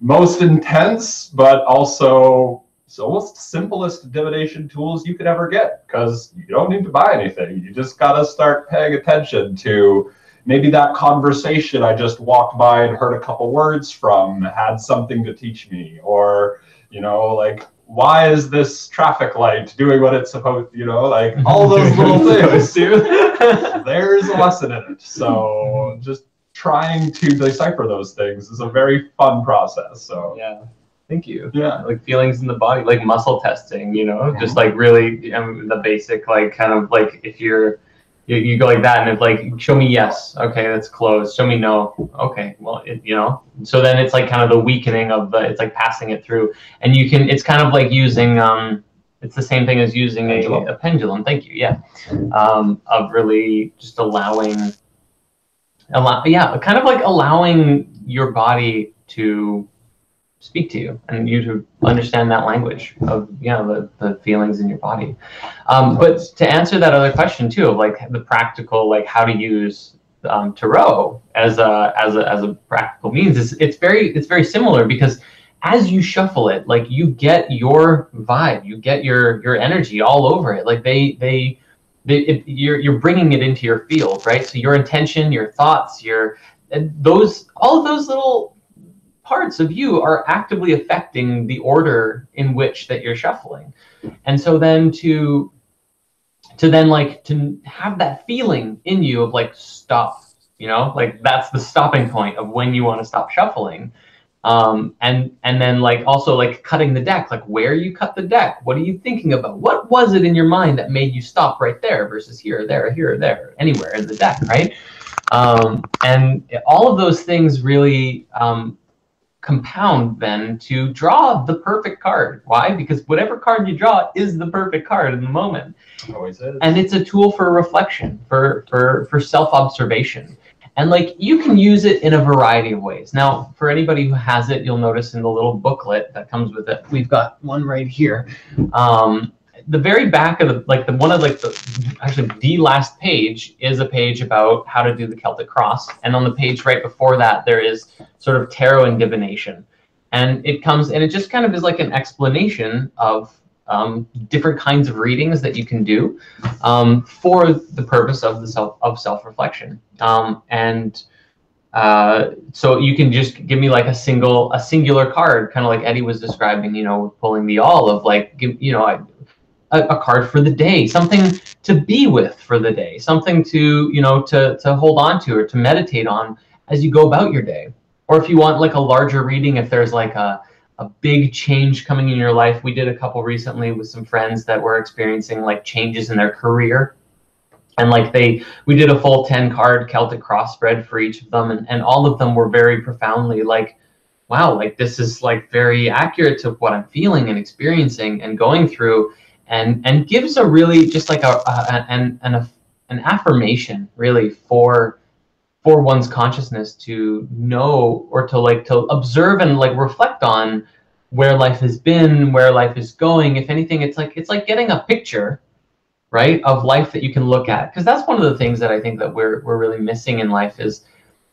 most intense, but also almost simplest divination tools you could ever get, because you don't need to buy anything. You just got to start paying attention to maybe that conversation I just walked by and heard a couple words from had something to teach me, or, you know, like, why is this traffic light doing what it's supposed, you know, like all those little things, dude. There's a lesson in it. So just trying to decipher those things is a very fun process. So yeah. Thank you. Yeah. Like feelings in the body, like muscle testing, you know, just like really the basic, like kind of like if you go like that and it's like, show me yes. Okay, that's closed. Show me no. Okay, well, you know, so then it's like kind of the weakening of the, it's like passing it through. And you can, it's kind of like using, it's the same thing as using a pendulum. Thank you. Yeah. Of really just kind of like allowing your body to speak to you and you to understand that language of, you know, the feelings in your body. But to answer that other question too, of like the practical, like how to use tarot as a practical means, it's very similar, because as you shuffle it, like you get your vibe, you get your energy all over it. Like you're bringing it into your field, right? So your intention, your thoughts, all of those little parts of you are actively affecting the order in which that you're shuffling. And so then to have that feeling in you of like, stop, you know, like that's the stopping point of when you want to stop shuffling. And then like also like cutting the deck, like where you cut the deck, what are you thinking about? What was it in your mind that made you stop right there versus here or there, here or there, anywhere in the deck, right? And all of those things really compound then to draw the perfect card. Why? Because whatever card you draw is the perfect card in the moment. Always is. And it's a tool for reflection, for self-observation. And like you can use it in a variety of ways. Now, for anybody who has it, you'll notice in the little booklet that comes with it, we've got one right here. The very back of the last page is a page about how to do the Celtic cross. And on the page right before that, there is sort of tarot and divination. And it just kind of is like an explanation of different kinds of readings that you can do for the purpose of self-reflection. So you can just give me like a singular card, kind of like Eddie was describing, you know, pulling the all of like, you know, a card for the day, something to be with for the day, something to, you know, to hold on to or to meditate on as you go about your day. Or if you want like a larger reading, if there's like a big change coming in your life. We did a couple recently with some friends that were experiencing like changes in their career. And like we did a full 10 card Celtic cross spread for each of them. And all of them were very profoundly like, wow, like this is like very accurate to what I'm feeling and experiencing and going through. And gives a really just like an affirmation really for one's consciousness to know or to observe and like reflect on where life has been, where life is going. If anything, it's like getting a picture, right, of life that you can look at. Because that's one of the things that I think that we're really missing in life is,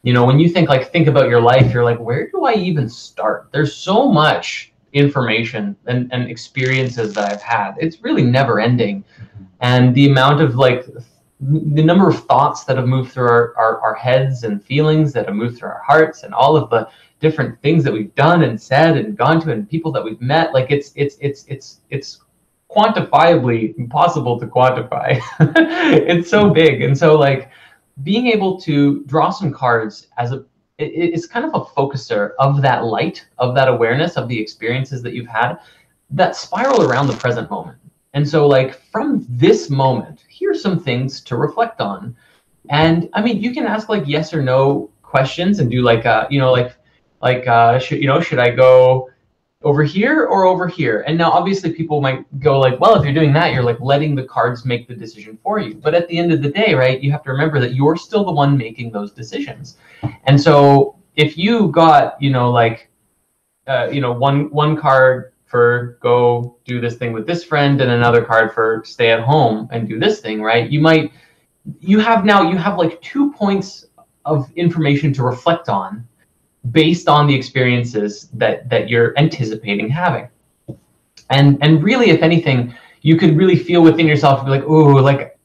you know, when you think about your life, you're like, where do I even start? There's so much information and experiences that I've had. It's really never ending. And the amount of like the number of thoughts that have moved through our heads and feelings that have moved through our hearts and all of the different things that we've done and said and gone to and people that we've met. Like it's quantifiably impossible to quantify. It's so big. And so like being able to draw some cards it's kind of a focuser of that light, of that awareness, of the experiences that you've had that spiral around the present moment. And so like from this moment, here's some things to reflect on. And I mean, you can ask like yes or no questions and do like should I go over here or over here? And now obviously people might go like, well, if you're doing that, you're like letting the cards make the decision for you. But at the end of the day, right, you have to remember that you're still the one making those decisions. And so if you got, one card for go do this thing with this friend and another card for stay at home and do this thing, right? You have like 2 points of information to reflect on based on the experiences that you're anticipating having. And really, if anything, you could really feel within yourself and be like, oh, like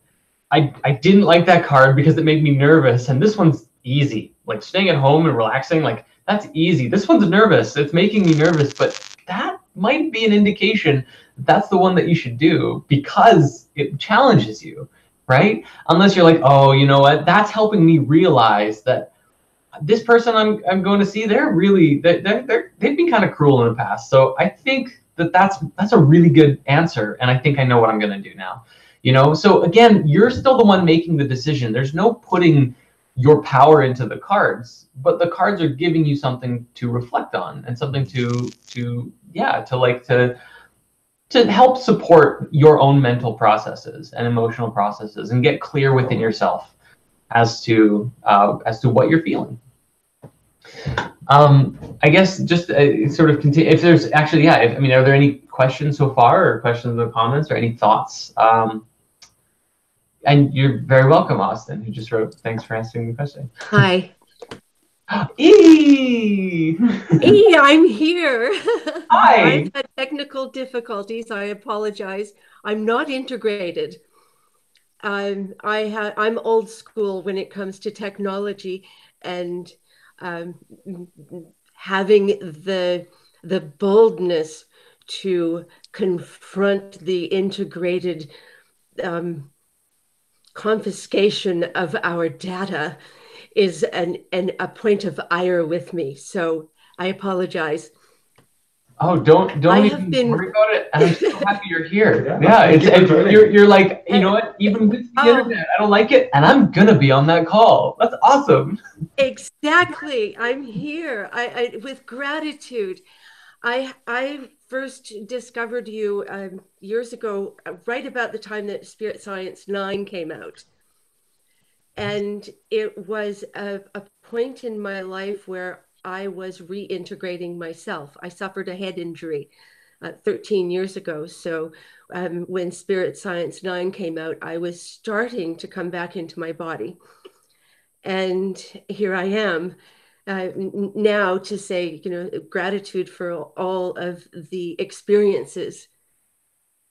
I didn't like that card because it made me nervous. And this one's easy. Like staying at home and relaxing, like that's easy. This one's nervous. It's making me nervous, but that might be an indication that's the one that you should do because it challenges you, right? Unless you're like, oh, you know what? That's helping me realize that this person I'm going to see, they've been kind of cruel in the past. So I think that's a really good answer, and I think I know what I'm going to do now. So again, you're still the one making the decision. There's no putting your power into the cards, but the cards are giving you something to reflect on and something to help support your own mental processes and emotional processes and get clear within yourself as to what you're feeling. I guess just sort of continue. If there's actually, are there any questions so far, or questions or comments, or any thoughts? And you're very welcome, Austin, who just wrote, thanks for answering the question. Hi. E! I'm here. Hi. I've had technical difficulties. I apologize. I'm not integrated. I'm old school when it comes to technology, and having the boldness to confront the integrated confiscation of our data is a point of ire with me. So I apologize. Oh, don't even worry about it. And I'm so happy you're here. You're like, you know what? Even with the internet, I don't like it, and I'm gonna be on that call. That's awesome. Exactly. I'm here. I with gratitude. I first discovered you years ago, right about the time that Spirit Science 9 came out. And it was a point in my life where I was reintegrating myself. I suffered a head injury 13 years ago. So when Spirit Science 9 came out, I was starting to come back into my body. And here I am now to say, gratitude for all of the experiences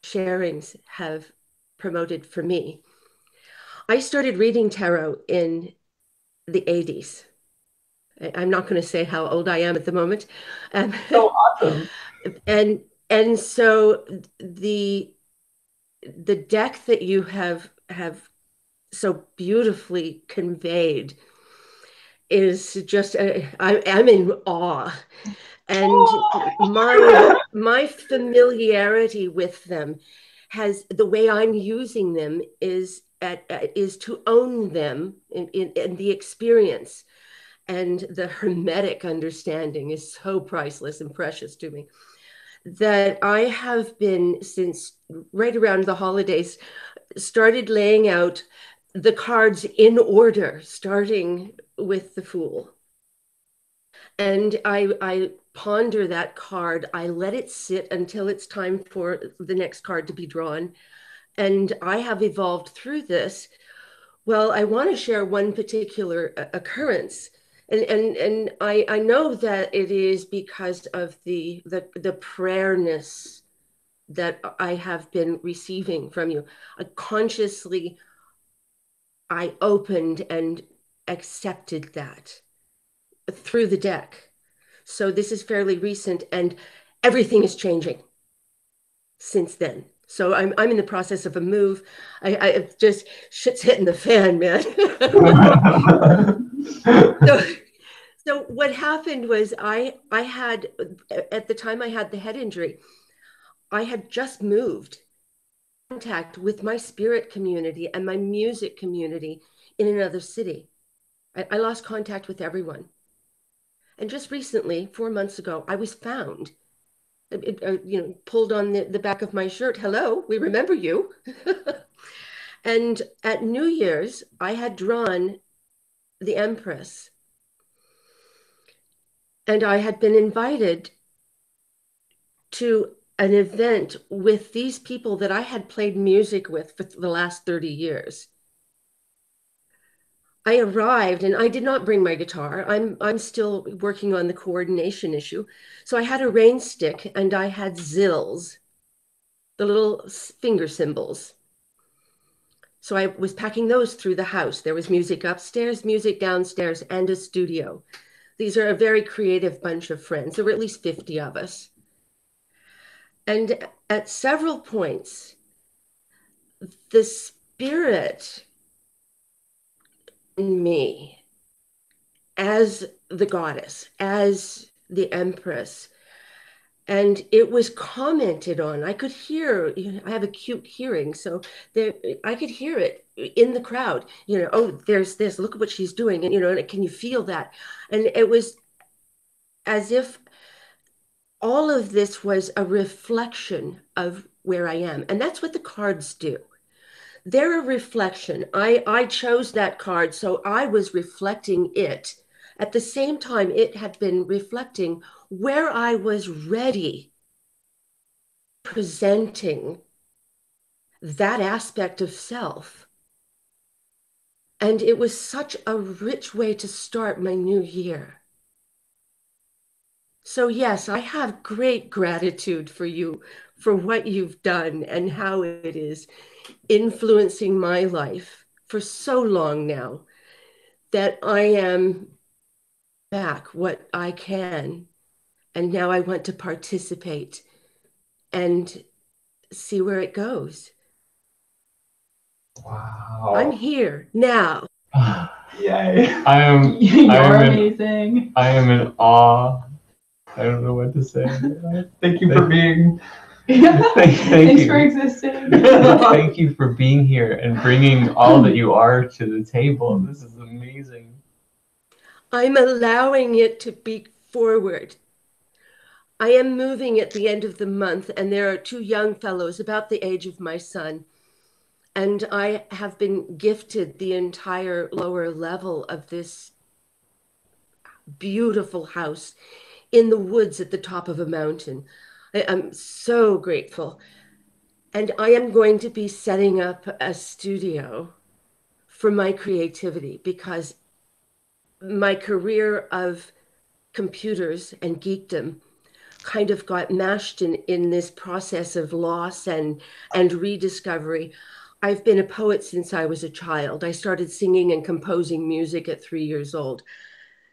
sharings have promoted for me. I started reading tarot in the 80s. I'm not going to say how old I am at the moment. So awesome. And so the deck that you have so beautifully conveyed is just I'm in awe, and my familiarity with them has, the way I'm using them is to own them in the experience. And the hermetic understanding is so priceless and precious to me that I have been, since right around the holidays, started laying out the cards in order, starting with the Fool. And I ponder that card. I let it sit until it's time for the next card to be drawn. And I have evolved through this. Well, I want to share one particular occurrence. And I know that it is because of the prayerness that I have been receiving from you. I opened and accepted that through the deck. So this is fairly recent, and everything is changing since then. So I'm in the process of a move. I just shit's hitting the fan, man. So what happened was I had, at the time I had the head injury, I had just moved contact with my spirit community and my music community in another city. I lost contact with everyone. And just recently, 4 months ago, I was found. Pulled on the back of my shirt. Hello, we remember you. And at New Year's, I had drawn the Empress. And I had been invited to an event with these people that I had played music with for the last 30 years. I arrived and I did not bring my guitar. I'm still working on the coordination issue. So I had a rain stick and I had zills, the little finger cymbals. So I was packing those through the house. There was music upstairs, music downstairs, and a studio. These are a very creative bunch of friends. There were at least 50 of us. And at several points, the spirit in me, as the goddess, as the empress, and it was commented on. I could hear, I have acute hearing, so I could hear it in the crowd. Oh, there's this, look at what she's doing. And, can you feel that? And it was as if all of this was a reflection of where I am. And that's what the cards do. They're a reflection. I chose that card, so I was reflecting it. At the same time, it had been reflecting where I was ready, presenting that aspect of self. And it was such a rich way to start my new year. So yes, I have great gratitude for you, for what you've done and how it is influencing my life for so long now, that I am back what I can. And now I want to participate and see where it goes. Wow. I'm here now. Yay. You're amazing. I am in awe. I don't know what to say. Thank you for being. Thanks for existing. Thank you for being here and bringing all that you are to the table. This is amazing. I'm allowing it to be forward. I am moving at the end of the month, and there are 2 young fellows about the age of my son. And I have been gifted the entire lower level of this beautiful house in the woods at the top of a mountain. I'm so grateful. And I am going to be setting up a studio for my creativity, because my career of computers and geekdom kind of got mashed in this process of loss and rediscovery. I've been a poet since I was a child. I started singing and composing music at 3 years old.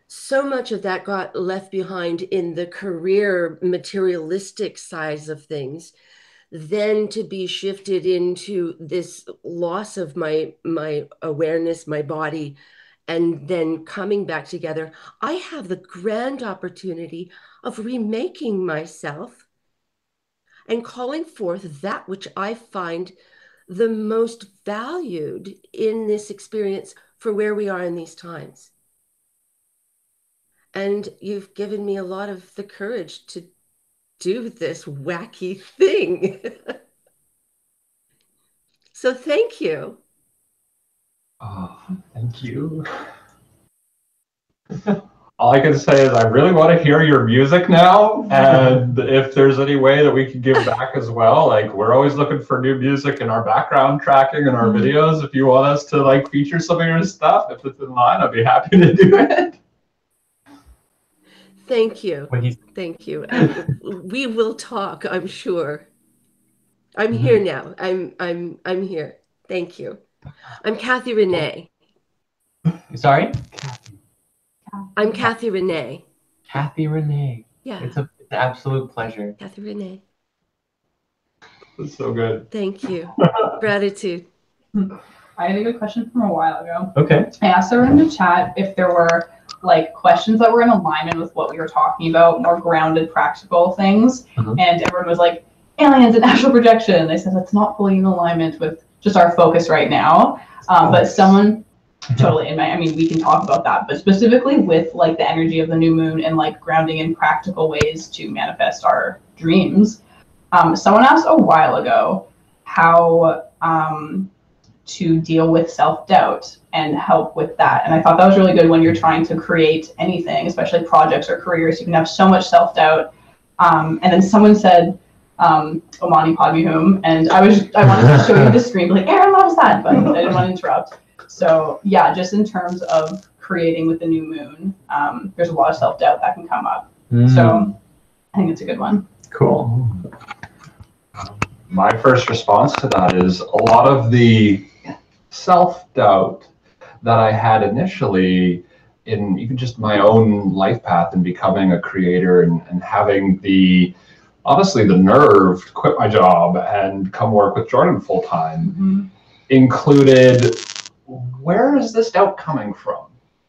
So much of that got left behind in the career materialistic size of things, then to be shifted into this loss of my awareness, my body, and then coming back together. I have the grand opportunity of remaking myself and calling forth that which I find the most valued in this experience for where we are in these times. And you've given me a lot of the courage to do this wacky thing. So thank you. Oh, thank you. All I can say is I really want to hear your music now, and if there's any way that we can give back as well, like we're always looking for new music in our background tracking and our videos. If you want us to like feature some of your stuff, if it's in line, I'd be happy to do it. Thank you. Thank you. We will talk, I'm sure. I'm here now. I'm here. Thank you. I'm Kathy Renee. Sorry? I'm Kathy Renee. Kathy Renee. Yeah. It's an absolute pleasure. Kathy Renee. That's so good. Thank you. Gratitude. I had a good question from a while ago. Okay. I asked everyone in the chat if there were like questions that were in alignment with what we were talking about, more grounded, practical things. And everyone was like, aliens and astral projection. They said that's not fully in alignment with just our focus right now. But someone totally we can talk about that, but specifically with like the energy of the new moon and like grounding in practical ways to manifest our dreams. Someone asked a while ago how to deal with self-doubt and help with that. And I thought that was really good when you're trying to create anything, especially projects or careers. You can have so much self-doubt. And then someone said, Omani Padme Hum, and I wanted to show you the screen, like, Aaron loves that, but I didn't want to interrupt. So yeah, just in terms of creating with the new moon, there's a lot of self-doubt that can come up. So I think it's a good one. Cool. My first response to that is a lot of the self-doubt that I had initially in even just my own life path and becoming a creator and having honestly the nerve to quit my job and come work with Jordan full time included, where is this doubt coming from?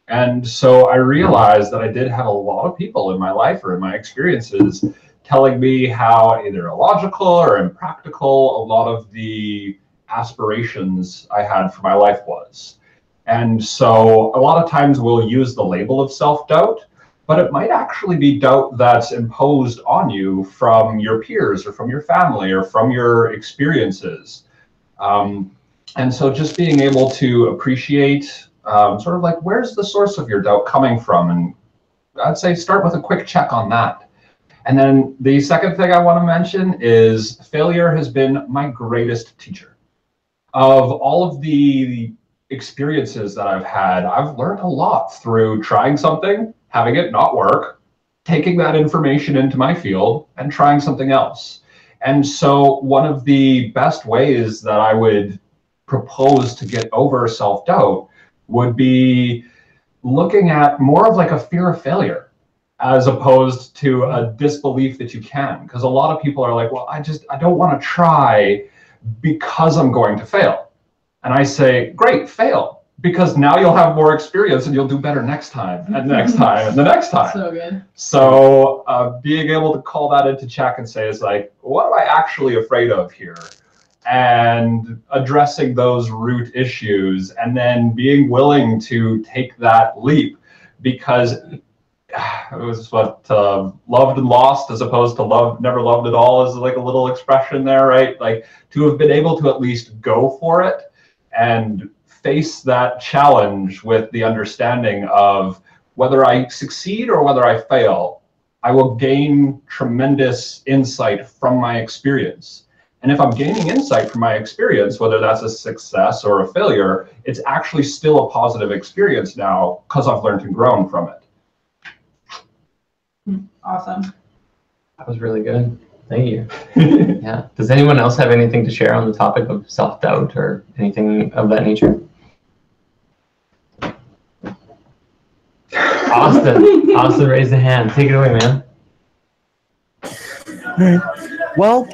And so I realized that I did have a lot of people in my life or in my experiences telling me how either illogical or impractical a lot of the aspirations I had for my life was. And so a lot of times we'll use the label of self-doubt, but it might actually be doubt that's imposed on you from your peers or from your family or from your experiences. And so just being able to appreciate sort of like, where's the source of your doubt coming from? And I'd say start with a quick check on that. And then the second thing I want to mention is failure has been my greatest teacher. Of all of the experiences that I've had, I've learned a lot through trying something, having it not work, taking that information into my field and trying something else. And so one of the best ways that I would propose to get over self-doubt would be looking at more of like a fear of failure as opposed to a disbelief that you can. Because a lot of people are like, well, I don't want to try because I'm going to fail. And I say, great, fail. Because now you'll have more experience and you'll do better next time and next time and the next time. So good. So being able to call that into check and say, is like, what am I actually afraid of here? And addressing those root issues and then being willing to take that leap, because it was what loved and lost as opposed to never loved at all is like a little expression there, right? Like to have been able to at least go for it and face that challenge with the understanding of whether I succeed or whether I fail, I will gain tremendous insight from my experience. And if I'm gaining insight from my experience, whether that's a success or a failure, it's actually still a positive experience now because I've learned and grown from it. Awesome. That was really good. Thank you. Yeah. Does anyone else have anything to share on the topic of self-doubt or anything of that nature? Austin raised a hand. Take it away, man. All right. Well,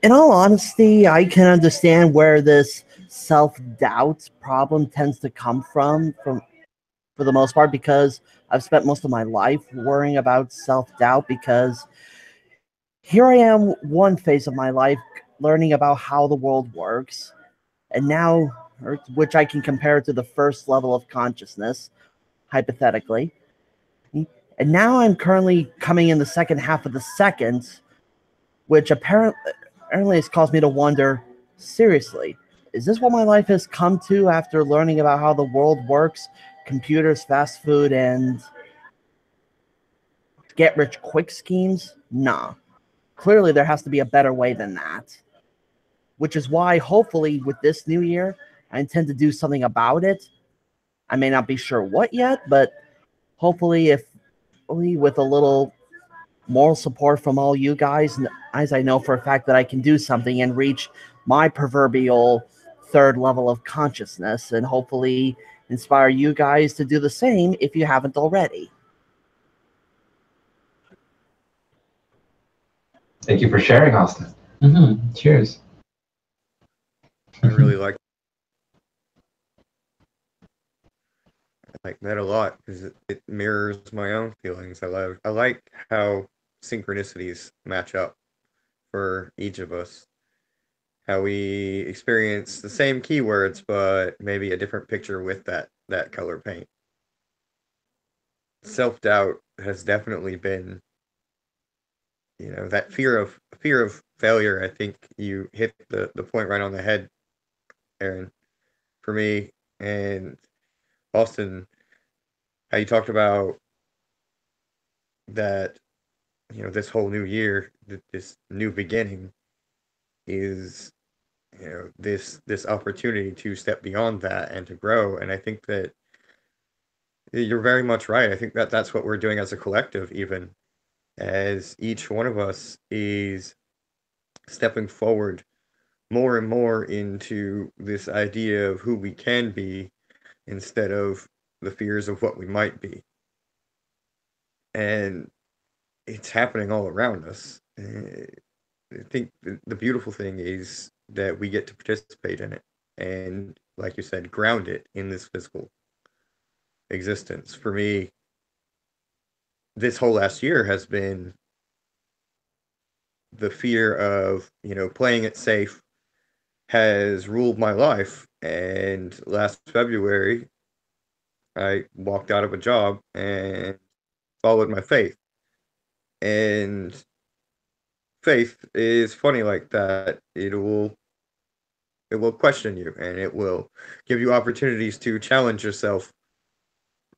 in all honesty, I can understand where this self-doubt problem tends to come from for the most part, because I've spent most of my life worrying about self-doubt, because here I am, one phase of my life, learning about how the world works, and now, which I can compare to the first level of consciousness, hypothetically. And now I'm currently coming in the second half of the second, which apparently has caused me to wonder, seriously, is this what my life has come to after learning about how the world works, computers, fast food, and get-rich-quick schemes? Nah. Clearly, there has to be a better way than that. Which is why, hopefully, with this new year, I intend to do something about it. I may not be sure what yet, but hopefully, with a little moral support from all you guys, as I know for a fact that I can do something and reach my proverbial third level of consciousness, and hopefully inspire you guys to do the same if you haven't already. Thank you for sharing, Austin. Cheers. I really like that a lot because it mirrors my own feelings. I like how synchronicities match up for each of us. How we experience the same keywords, but maybe a different picture with that color paint. Self-doubt has definitely been, that fear of failure. I think you hit the point right on the head, Aaron, for me. And Austin, how you talked about that, this whole new year, this new beginning is, this opportunity to step beyond that and to grow. And I think that you're very much right. I think that that's what we're doing as a collective, even as each one of us is stepping forward more and more into this idea of who we can be instead of the fears of what we might be. And it's happening all around us. I think the beautiful thing is that we get to participate in it and, like you said, ground it in this physical existence. For me, this whole last year has been the fear of, playing it safe has ruled my life. And last February, I walked out of a job and followed my faith. And faith is funny like that. It will question you, and it will give you opportunities to challenge yourself.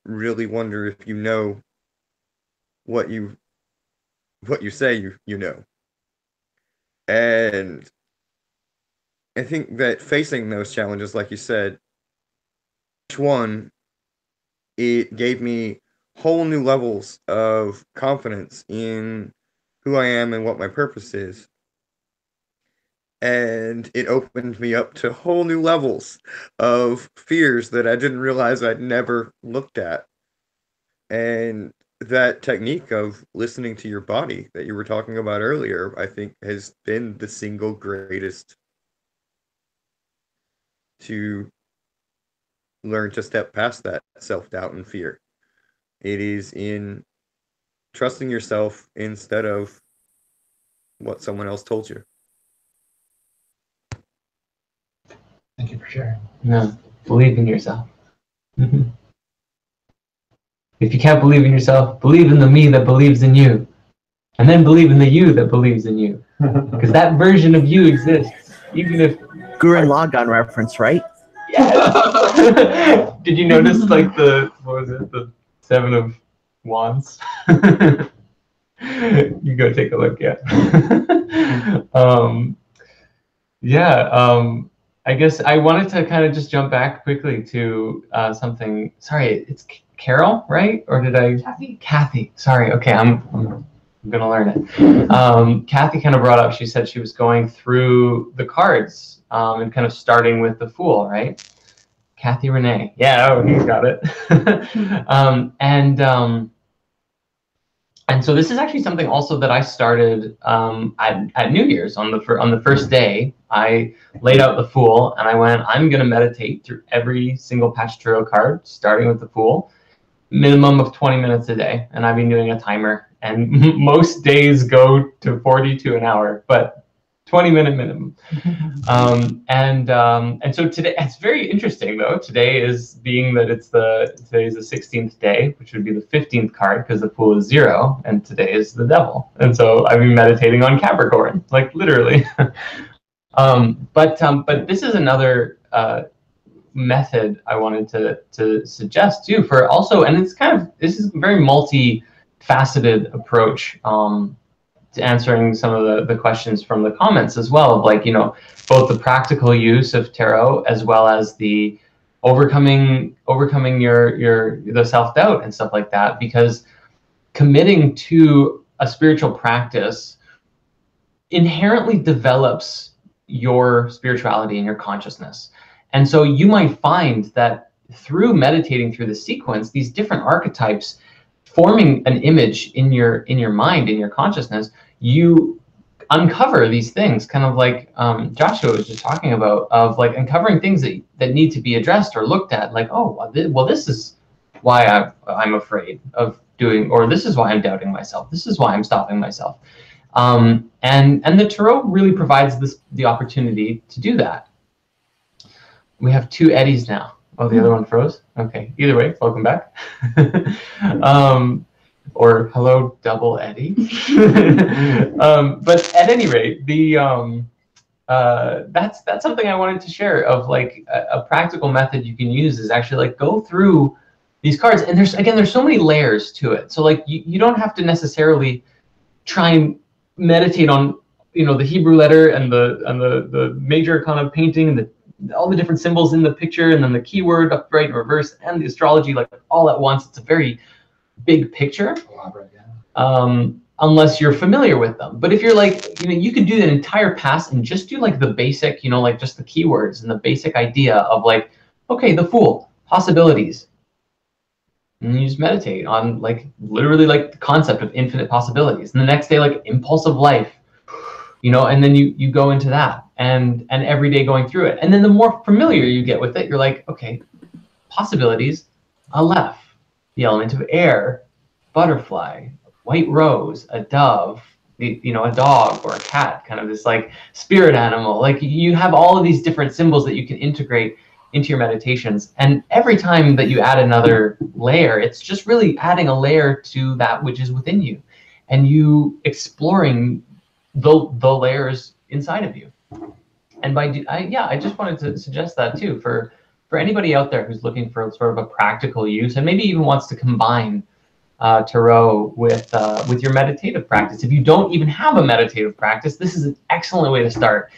Really wonder if you know what you say you know. And I think that facing those challenges, like you said, each one, it gave me whole new levels of confidence in who I am and what my purpose is. And it opened me up to whole new levels of fears that I didn't realize I'd never looked at. And that technique of listening to your body that you were talking about earlier, I think has been the single greatest to learn to step past that self-doubt and fear. It is in trusting yourself instead of what someone else told you. Thank you for sharing. Yeah, believe in yourself. If you can't believe in yourself, believe in the me that believes in you. And then believe in the you that believes in you. Because that version of you exists. Even if... Gurren Lagann reference, right? Yes! Did you notice, like, what was it? The 7 of Wands? You go take a look, yeah. I guess I wanted to kind of just jump back quickly to something. Sorry, it's Carol, right? Or did I? Kathy. Sorry. Okay, I'm gonna learn it. Kathy kind of brought up. She said she was going through the cards and kind of starting with the Fool, right? Kathy Renee. Yeah. Oh, he's got it. And so this is actually something also that I started at New Year's on the first day. I laid out the Fool and I went, I'm going to meditate through every single patch tarot card, starting with the Fool, minimum of 20 minutes a day. And I've been doing a timer, and most days go to 40 to an hour, but 20-minute minimum. And so today, it's very interesting though. Today is being that today is the 16th day, which would be the 15th card because the Fool is 0, and today is the Devil. And so I've been meditating on Capricorn, like literally. But this is another method I wanted to suggest too for also, and it's this is a very multi-faceted approach to answering some of the questions from the comments as well, of like, both the practical use of tarot as well as the overcoming the self-doubt and stuff like that, because committing to a spiritual practice inherently develops your spirituality and your consciousness. And so you might find that through meditating through the sequence, these different archetypes forming an image in your mind, in your consciousness, you uncover these things, kind of like Joshua was just talking about, of like uncovering things that need to be addressed or looked at. Like, oh, well, this is why I'm afraid of doing, or this is why I'm doubting myself. This is why I'm stopping myself. And the tarot really provides the opportunity to do that. We have 2 Eddies now. Oh, the other one froze? Okay. Either way, welcome back. Or hello, double Eddie. But at any rate, that's something I wanted to share, of like a practical method you can use is actually like go through these cards. And there's so many layers to it. So like you don't have to necessarily try and meditate on, the Hebrew letter and the major kind of painting and all the different symbols in the picture, and then the keyword upright and reverse and the astrology like all at once. It's a very big picture, unless you're familiar with them. But if you're like, you could do an entire pass and just do like the basic, like just the keywords and the basic idea of like, okay, the Fool, possibilities. And you just meditate on like literally like the concept of infinite possibilities. And the next day, like impulsive life, and then you go into that and every day going through it. And then the more familiar you get with it, you're like, okay, possibilities, Aleph, the element of air, butterfly, white rose, a dove, a dog or a cat, kind of this like spirit animal. Like you have all of these different symbols that you can integrate into your meditations. And every time that you add another layer, it's just really adding a layer to that which is within you, and you exploring the layers inside of you. And I just wanted to suggest that too for anybody out there who's looking for sort of a practical use, and maybe even wants to combine tarot with your meditative practice. If you don't even have a meditative practice, this is an excellent way to start,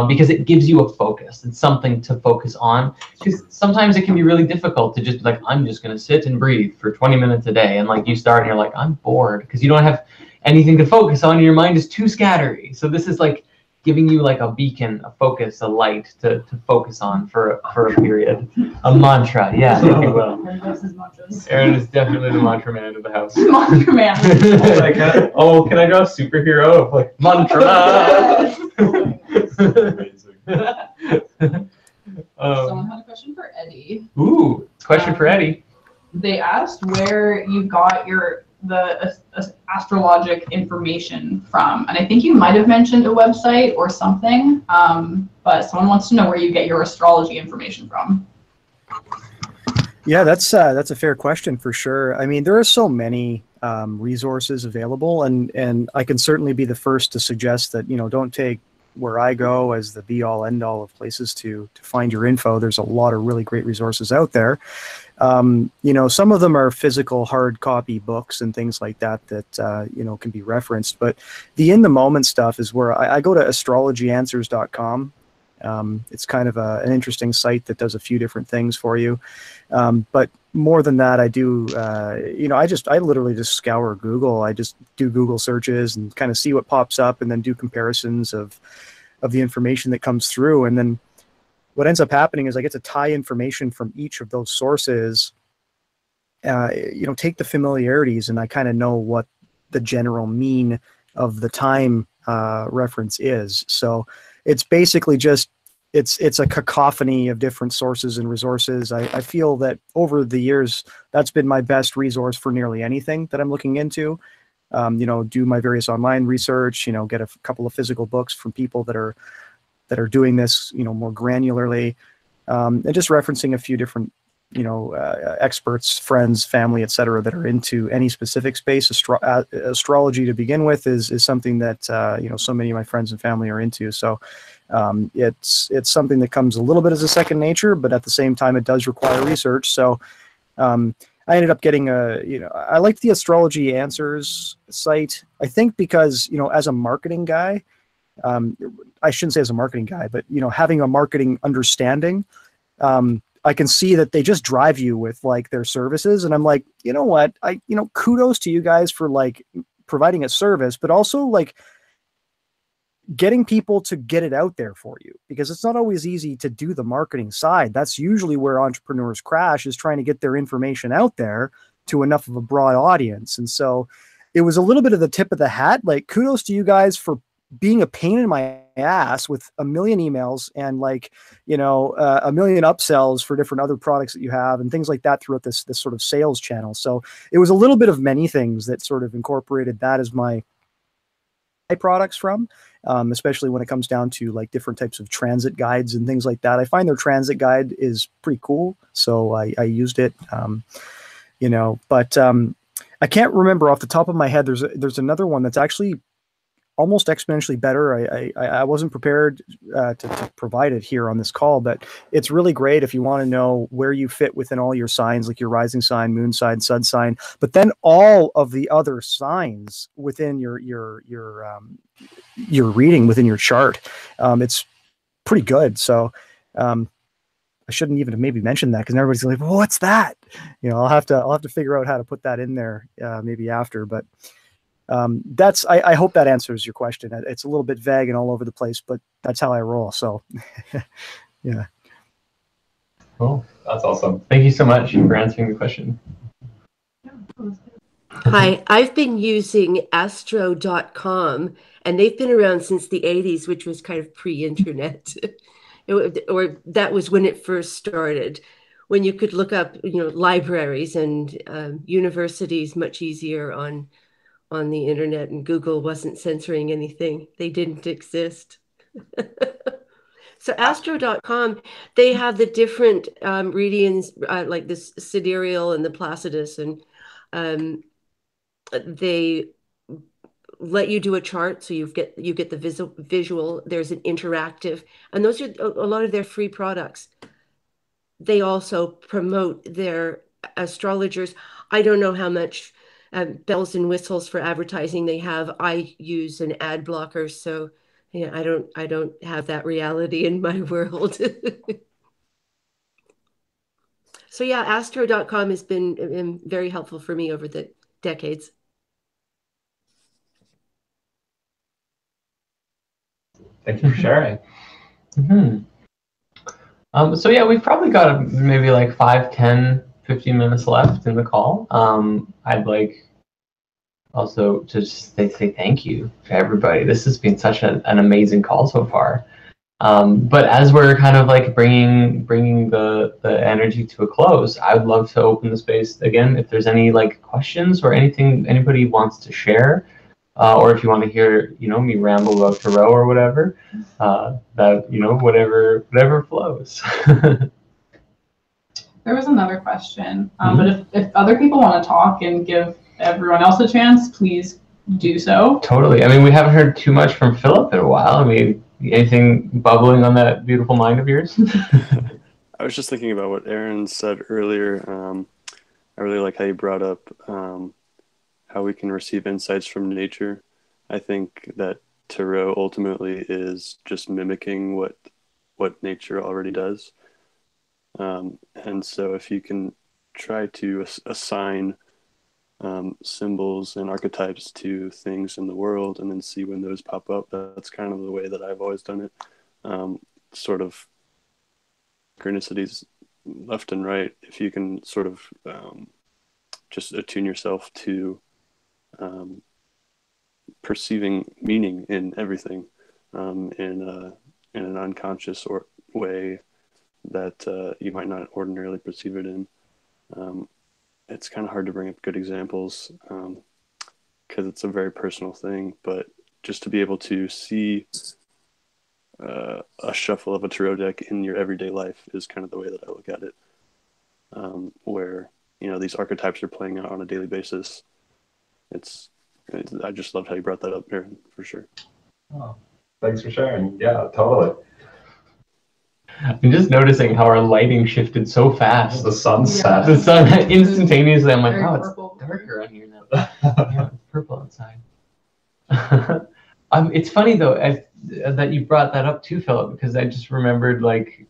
because it gives you a focus. It's something to focus on, because sometimes it can be really difficult to just be like, I'm just going to sit and breathe for 20 minutes a day. And like you start and you're like, I'm bored, because you don't have anything to focus on and your mind is too scattery. So this is like giving you like a beacon, a focus, a light to focus on for a period. A mantra, yeah, if you will. Aaron loves his mantras. Aaron is definitely the mantra man of the house. Mantra man. Can I draw a superhero of like mantra? Someone had a question for Eddie. Ooh, question for Eddie. They asked where you got the astrologic information from, and I think you might have mentioned a website or something, but someone wants to know where you get your astrology information from. Yeah, that's a fair question for sure. I mean, there are so many resources available, and I can certainly be the first to suggest that, don't take where I go as the be-all end-all of places to find your info. There's a lot of really great resources out there. Some of them are physical hard copy books and things like that can be referenced. But the in-the-moment stuff is where I go to astrologyanswers.com. It's kind of an interesting site that does a few different things for you. But more than that, I do, I literally just scour Google. I just do Google searches and kind of see what pops up, and then do comparisons of the information that comes through. And then what ends up happening is I get to tie information from each of those sources, take the familiarities, and I kind of know what the general mean of the time reference is. So it's basically just, it's a cacophony of different sources and resources. I feel that over the years, that's been my best resource for nearly anything that I'm looking into. Do my various online research, get a couple of physical books from people that are doing this, more granularly, and just referencing a few different, experts, friends, family, etc., that are into any specific space. Astrology to begin with is something that, so many of my friends and family are into. So it's something that comes a little bit as a second nature, but at the same time, it does require research. So I ended up getting I liked the Astrology Answers site, I think, because, as a marketing guy, I shouldn't say as a marketing guy, but, having a marketing understanding, I can see that they just drive you with like their services. And I'm like, you know what, kudos to you guys for like providing a service, but also like getting people to get it out there for you, because it's not always easy to do the marketing side. That's usually where entrepreneurs crash, is trying to get their information out there to enough of a broad audience. And so it was a little bit of the tip of the hat, like kudos to you guys for being a pain in my ass with a million emails and like, a million upsells for different other products that you have and things like that throughout this sort of sales channel. So it was a little bit of many things that sort of incorporated that as my products from, especially when it comes down to like different types of transit guides and things like that. I find their transit guide is pretty cool. So I used it, but I can't remember off the top of my head. There's another one that's actually almost exponentially better. I wasn't prepared to provide it here on this call, but it's really great if you want to know where you fit within all your signs, like your rising sign, moon sign, sun sign, but then all of the other signs within your reading within your chart. It's pretty good. So I shouldn't even have maybe mentioned that because everybody's like, well, what's that? I'll have to figure out how to put that in there maybe after, but I hope that answers your question. It's a little bit vague and all over the place, but that's how I roll. So yeah. Cool. That's awesome. Thank you so much for answering the question. Hi, I've been using astro.com, and they've been around since the 80s, which was kind of pre-internet. Or that was when it first started, when you could look up, libraries and universities much easier on the internet, and Google wasn't censoring anything. They didn't exist. So astro.com, they have the different readings, like this sidereal and the placidus, and they let you do a chart, so you get the visual. There's an interactive, and those are a lot of their free products. They also promote their astrologers. I don't know how much bells and whistles for advertising they have. I use an ad blocker, so yeah, I don't have that reality in my world. So yeah, astro.com has been very helpful for me over the decades. Thank you for sharing. So yeah, we've probably got maybe like 5, 10, 15 minutes left in the call. I'd like also to just say thank you to everybody. This has been such an amazing call so far. But as we're kind of like bringing the energy to a close, I would love to open the space again if there's any like questions or anything anybody wants to share. Or if you want to hear, me ramble about tarot or whatever, whatever flows. There was another question, but if other people want to talk and give everyone else a chance, please do so. Totally. I mean, we haven't heard too much from Philip in a while. I mean, anything bubbling on that beautiful mind of yours? I was just thinking about what Aaron said earlier. I really like how you brought up how we can receive insights from nature. I think that tarot ultimately is just mimicking what nature already does. And so if you can try to assign symbols and archetypes to things in the world and then see when those pop up, that's kind of the way that I've always done it. Sort of synchronicities left and right. If you can sort of just attune yourself to perceiving meaning in everything in an unconscious way that you might not ordinarily perceive it in. It's kind of hard to bring up good examples because it's a very personal thing, but just to be able to see a shuffle of a tarot deck in your everyday life is kind of the way that I look at it, where these archetypes are playing out on a daily basis. I just loved how you brought that up, Aaron, for sure. Oh, thanks for sharing. Yeah, totally. I'm just noticing how our lighting shifted so fast. The sun set. Yeah. The sun instantaneously. I'm like, oh, it's darker on here now. Yeah, it's purple outside. It's funny though that you brought that up too, Philip, because I just remembered like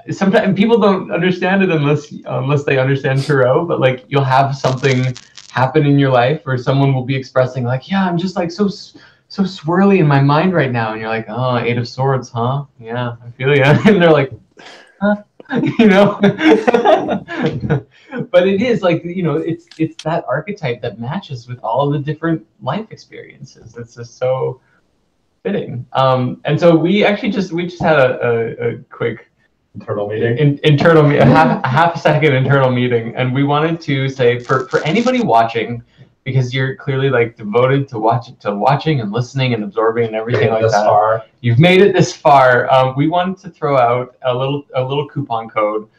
sometimes people don't understand it unless they understand tarot. But like you'll have something happen in your life, or someone will be expressing like, yeah, I'm just like so swirly in my mind right now, and you're like, oh, 8 of Swords, huh? Yeah, I feel you. And they're like, huh? But it is like, it's that archetype that matches with all the different life experiences. It's just so fitting. And so we just had a quick Internal meeting. A half a second internal meeting, and we wanted to say for anybody watching, because you're clearly like devoted to watching and listening and absorbing and everything like that. Far. You've made it this far. We wanted to throw out a little coupon code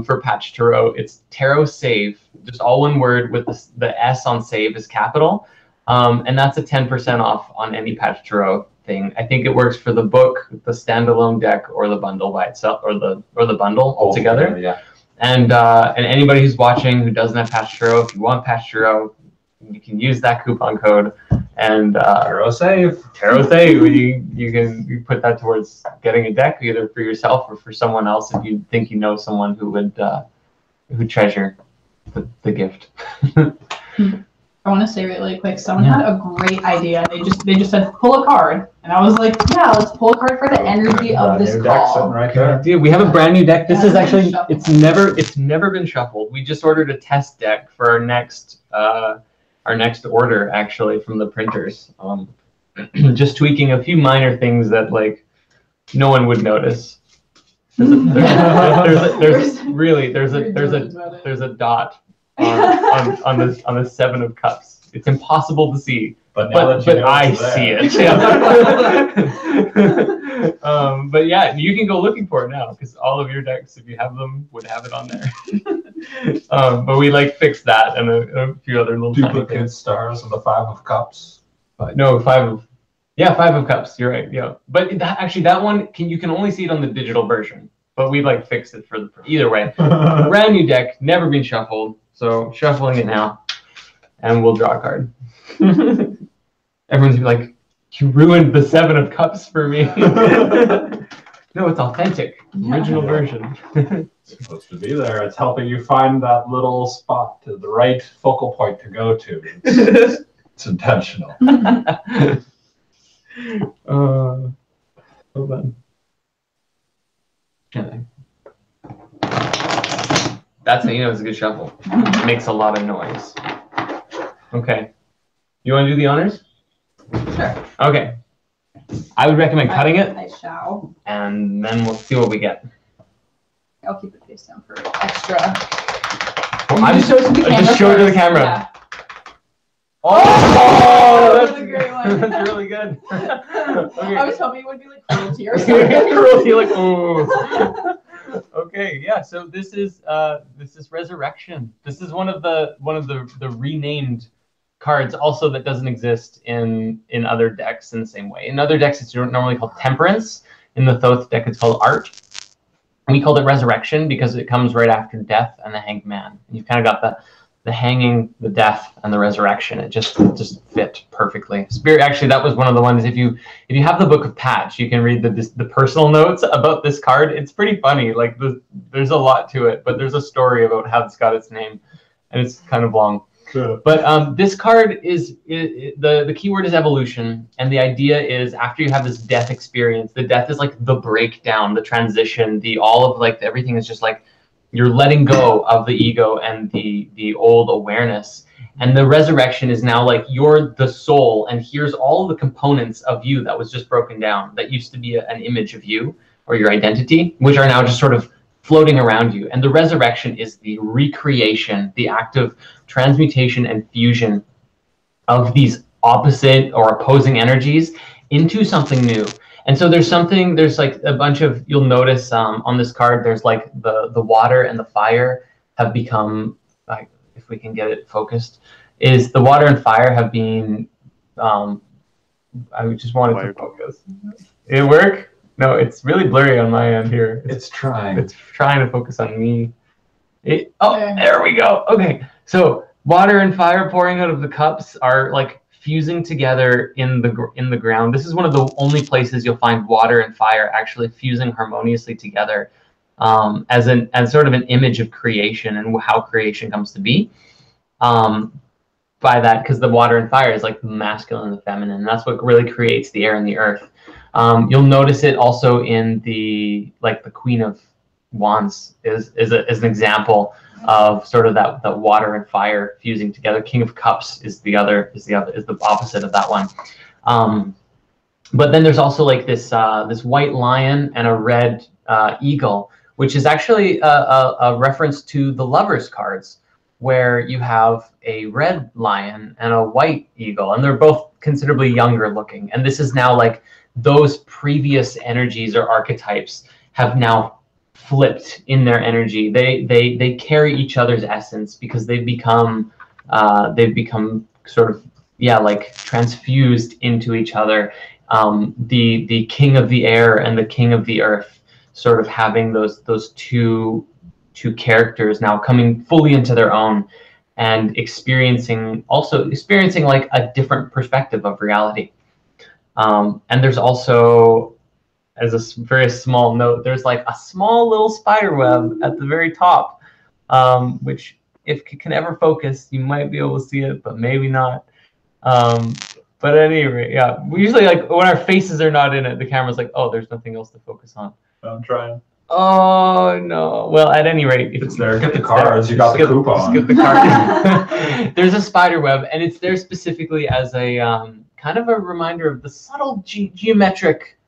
for Patch Tarot. It's Tarot Save, just all one word with the S on Save is capital, and that's a 10% off on any Patch Tarot thing. I think it works for the book, the standalone deck, or the bundle by itself, or the bundle altogether. Yeah. And anybody who's watching who doesn't have Patch Tarot, if you want Patch Tarot, you can use that coupon code. And Tarot Save. Tarot Save. You put that towards getting a deck, either for yourself or for someone else, if you think you know someone who would who treasure the gift. I want to say really quick, someone had a great idea. They just said pull a card, and I was like, yeah, let's pull a card for the energy of this call. Right there. Dude, we have a brand new deck. This is actually it's never been shuffled. We just ordered a test deck for our next order, actually, from the printers. Just tweaking a few minor things that like no one would notice. There's a dot on the Seven of Cups. It's impossible to see, but I see it. Yeah. But yeah, you can go looking for it now, because all of your decks, if you have them, would have it on there. But we like fixed that and a few other little duplicate stars of the Five of Cups. No, Five of Cups. You're right. Yeah, but that one you can only see it on the digital version. But we like fixed it for either way. Brand new deck, never been shuffled. So shuffling it now, and we'll draw a card. Everyone's like, you ruined the Seven of Cups for me. No, it's authentic, original version. It's supposed to be there. It's helping you find that little spot, to the right focal point to go to. It's intentional. Hold on. Okay. That's how you know it's a good shuffle. It makes a lot of noise. Okay. You want to do the honors? Sure. Okay. I would recommend cutting it. I shall. And then we'll see what we get. I'll keep it face down for extra. Well, Just show it to the camera. Just show it to the camera. Yeah. Oh, that's a great one. That's really good. Okay. I was hoping it would be like cruelty or something. Cruelty, like ooh. Okay, yeah. So this is Resurrection. This is one of the renamed cards, also that doesn't exist in other decks in the same way. In other decks, it's normally called Temperance. In the Thoth deck, it's called Art. And we called it Resurrection because it comes right after Death and the Hanged Man. And you've kind of got the hanging, the death, and the resurrection. It just fit perfectly. Spirit, actually, that was one of the ones. If you have the Book of Patch, you can read the personal notes about this card. It's pretty funny. Like there's a lot to it, but there's a story about how it's got its name, and it's kind of long. Sure. But this card the keyword is evolution, and the idea is after you have this death experience, the death is like the breakdown, the transition, everything is just like you're letting go of the ego and the old awareness, and the resurrection is now like you're the soul, and here's all of the components of you that was just broken down, that used to be an image of you or your identity, which are now just sort of floating around you. And the resurrection is the recreation, the act of transmutation and fusion of these opposite or opposing energies into something new. And so there's like a bunch of, you'll notice on this card, there's like the water and the fire have become, like, if we can get it focused, is the water and fire have been, I just wanted to focus. Did it work? No, it's really blurry on my end here. It's trying. It's trying to focus on me. There we go. Okay, so water and fire pouring out of the cups are like fusing together in the ground. This is one of the only places you'll find water and fire actually fusing harmoniously together, as sort of an image of creation and how creation comes to be. By that, because the water and fire is like the masculine and the feminine, and that's what really creates the air and the earth. You'll notice it also in the Queen of Wands is an example of sort of that water and fire fusing together. King of Cups is the opposite of that one. But then there's also like this white lion and a red eagle, which is actually a reference to the Lovers cards, where you have a red lion and a white eagle, and they're both considerably younger looking. And this is now like those previous energies or archetypes have now flipped in their energy. They carry each other's essence because they've become sort of, yeah, like transfused into each other. The king of the air and the king of the earth, sort of having those two characters now coming fully into their own and experiencing like a different perspective of reality. And there's also, as a very small note, there's like a small little spider web at the very top, which if it can ever focus, you might be able to see it, but maybe not. But at any rate, yeah, we usually, like, when our faces are not in it, the camera's like, oh, there's nothing else to focus on. I'm trying. Oh no! Well, at any rate, if it's there, get the cards. You got the coupon. Get the card. There's a spider web, and it's there specifically as a kind of a reminder of the subtle geometric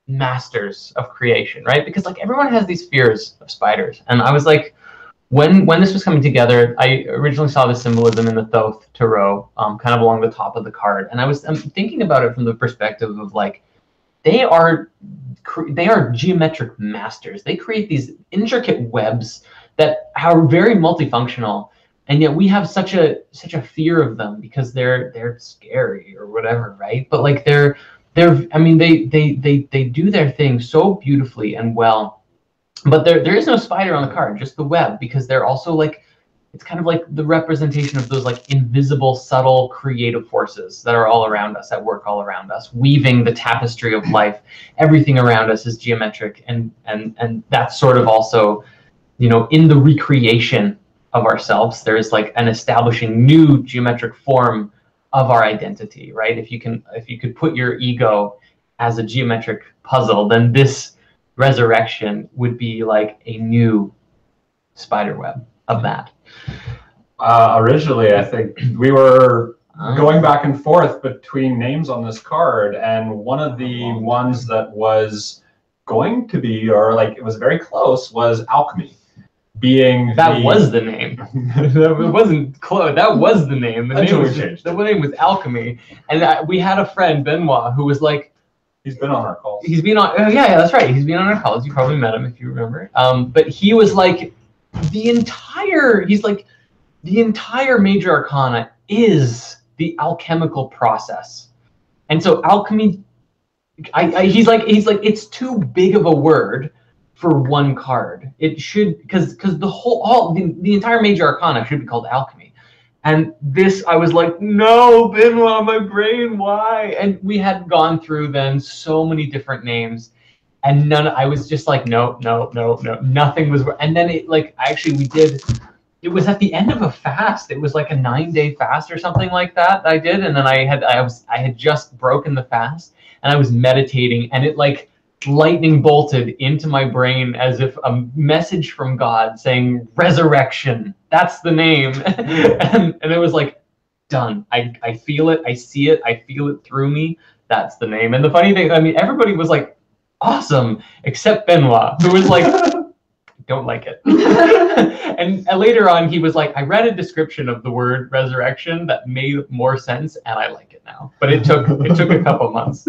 masters of creation, right? Because like everyone has these fears of spiders, and I was like, when this was coming together, I originally saw the symbolism in the Thoth Tarot, kind of along the top of the card, and I'm thinking about it from the perspective of like, they are geometric masters. They create these intricate webs that are very multifunctional, and yet we have such a fear of them because they're scary or whatever, right? But like I mean, they do their thing so beautifully and well. But there is no spider on the card, just the web, because they're also like, it's kind of like the representation of those like invisible, subtle, creative forces that are all around us, that work all around us, weaving the tapestry of life. Everything around us is geometric, and that's sort of also, you know, in the recreation of ourselves, there's like an establishing new geometric form of our identity, right? If you could put your ego as a geometric puzzle, then this resurrection would be like a new spider web of that. Originally, I think we were going back and forth between names on this card, and one of the ones that was going to be, or like it was very close, was alchemy. That was the name. It wasn't close. That was the name. The name was alchemy, and we had a friend, Benoit, who was like, he's been on our calls. He's been on. Oh, yeah, that's right. He's been on our calls. You probably met him if you remember. But he was like, the entire major arcana is the alchemical process, and so alchemy. He's like it's too big of a word for one card. It should, because the entire major arcana should be called alchemy. And this, I was like, no, Benoit, my brain, why? And we had gone through then so many different names, and I was just like, no, nothing was. And then it it was at the end of a fast. It was like a 9-day fast or something like that I did. And then I had just broken the fast, and I was meditating, and it like lightning bolted into my brain as if a message from God saying resurrection. That's the name. and it was like, done. I feel it. I see it. I feel it through me. That's the name. And the funny thing, I mean, everybody was like, awesome, except Benoit, who was like, don't like it. and later on, he was like, I read a description of the word resurrection that made more sense, and I like it now. But it took a couple months.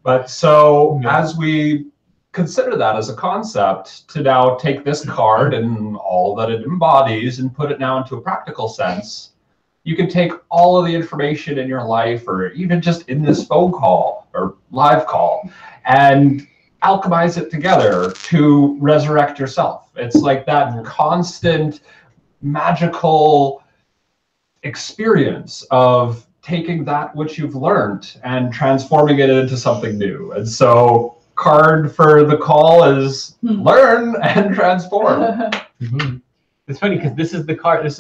But so as we consider that as a concept, to now take this card and all that it embodies and put it now into a practical sense, you can take all of the information in your life, or even just in this phone call or live call, and alchemize it together to resurrect yourself. It's like that constant magical experience of taking that which you've learned and transforming it into something new. And so card for the call is learn and transform. Mm-hmm. It's funny because this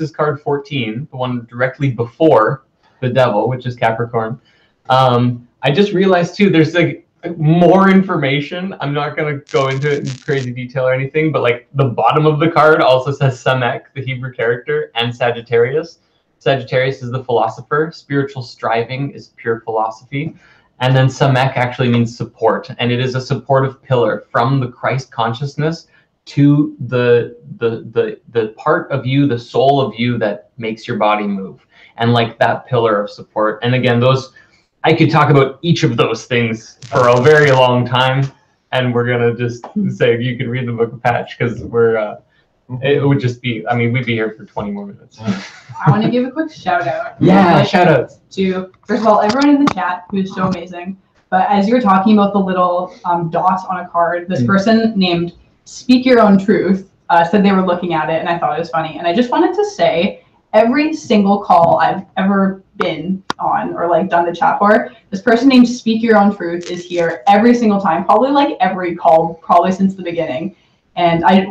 is card 14, the one directly before the devil, which is Capricorn. I just realized too, there's like more information. I'm not going to go into it in crazy detail or anything, but like the bottom of the card also says Samek, the Hebrew character, and Sagittarius. Sagittarius is the philosopher. Spiritual striving is pure philosophy. And then Samek actually means support, and it is a supportive pillar from the Christ consciousness to the part of you, the soul of you that makes your body move, and like that pillar of support. And again, those, I could talk about each of those things for a very long time, and we're gonna just say you can read the book of Patch, because we're it would just be, I mean, we'd be here for 20 more minutes. I want to give a quick shout out. Yeah, shout outs To, first of all, everyone in the chat who is so amazing. But as you were talking about the little dots on a card, this person named Speak Your Own Truth said they were looking at it, and I thought it was funny. And I just wanted to say, every single call I've ever been on or like done the chat for, this person named Speak Your Own Truth is here every single time, probably like every call, probably since the beginning. And I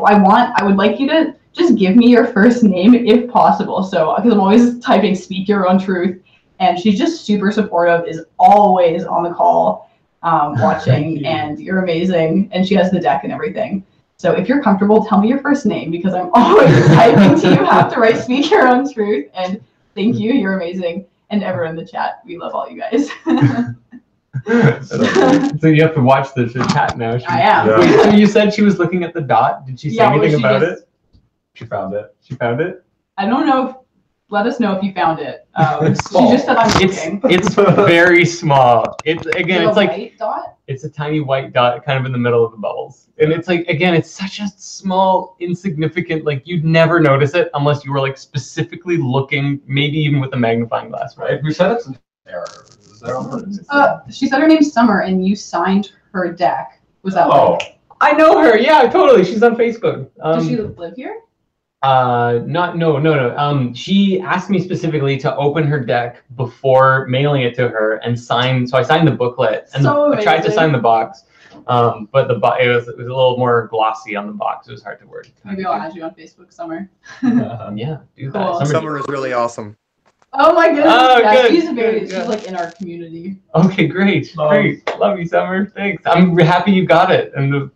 would like you to just give me your first name if possible. So, because I'm always typing Speak Your Own Truth, and she's just super supportive, is always on the call watching, and you're amazing. And she has the deck and everything. So if you're comfortable, tell me your first name, because I'm always typing to you. Have to write Speak Your Own Truth. And thank you, you're amazing. And everyone in the chat, we love all you guys. So you have to watch the chat now. I am. Yeah. Wait, so you said she was looking at the dot. Did she say anything about it? She found it. She found it? I don't know if, let us know if you found it. It's She small. just said I'm looking. It's very small. It's again, it's like white dot? it's a tiny white dot kind of in the middle of the bubbles. And it's like, again, it's such a small, insignificant, like you'd never notice it unless you were like specifically looking, maybe even with a magnifying glass, right? Who said it's an error? Is there She said her name's Summer, and you signed her deck. Was that I know her. Yeah, totally. She's on Facebook. Does she live here? No. She asked me specifically to open her deck before mailing it to her and sign. So I signed the booklet, and So I tried to amazing. sign the box. But it was a little more glossy on the box. It was hard to work. Maybe I'll add you on Facebook, Summer. Yeah, do that. Cool. Summer is really awesome. Oh my goodness. Oh, yeah, good, she's good, she's good. like in our community. Okay, great. Love you, Summer. Thanks. I'm happy you got it, and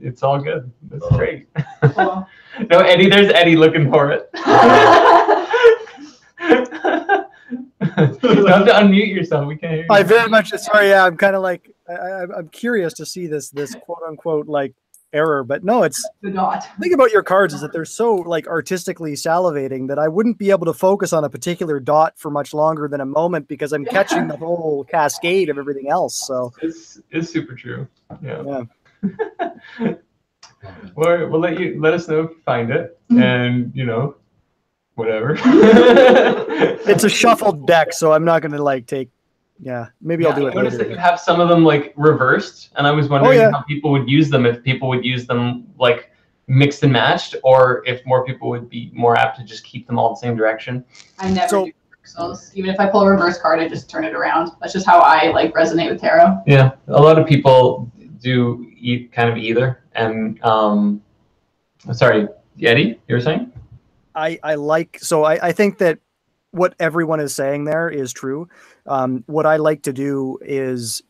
it's all good. That's great. Cool. No, Eddie. There's Eddie looking for it. You have to unmute yourself. We can't hear you. I very much sorry. Yeah, I'm kind of like I'm curious to see this quote unquote like error, but no, it's The dot. the thing about your cards is that they're so like artistically salivating that I wouldn't be able to focus on a particular dot for much longer than a moment because I'm catching the whole cascade of everything else. So It's super true. Yeah. yeah. We'll let us know if you find it, and whatever. It's a shuffled deck, so I'm not gonna like take. Yeah, maybe I'll do it I noticed that you later. have some of them like reversed, and I was wondering yeah. how people would use them. If people would use them like mixed and matched, or if more people would be more apt to just keep them all the same direction. I never So- do reversals. Even if I pull a reverse card, I just turn it around. That's just how I like resonate with tarot. Yeah, a lot of people do kind of either. And sorry, Eddie, you were saying? I think that what everyone is saying there is true. What I like to do is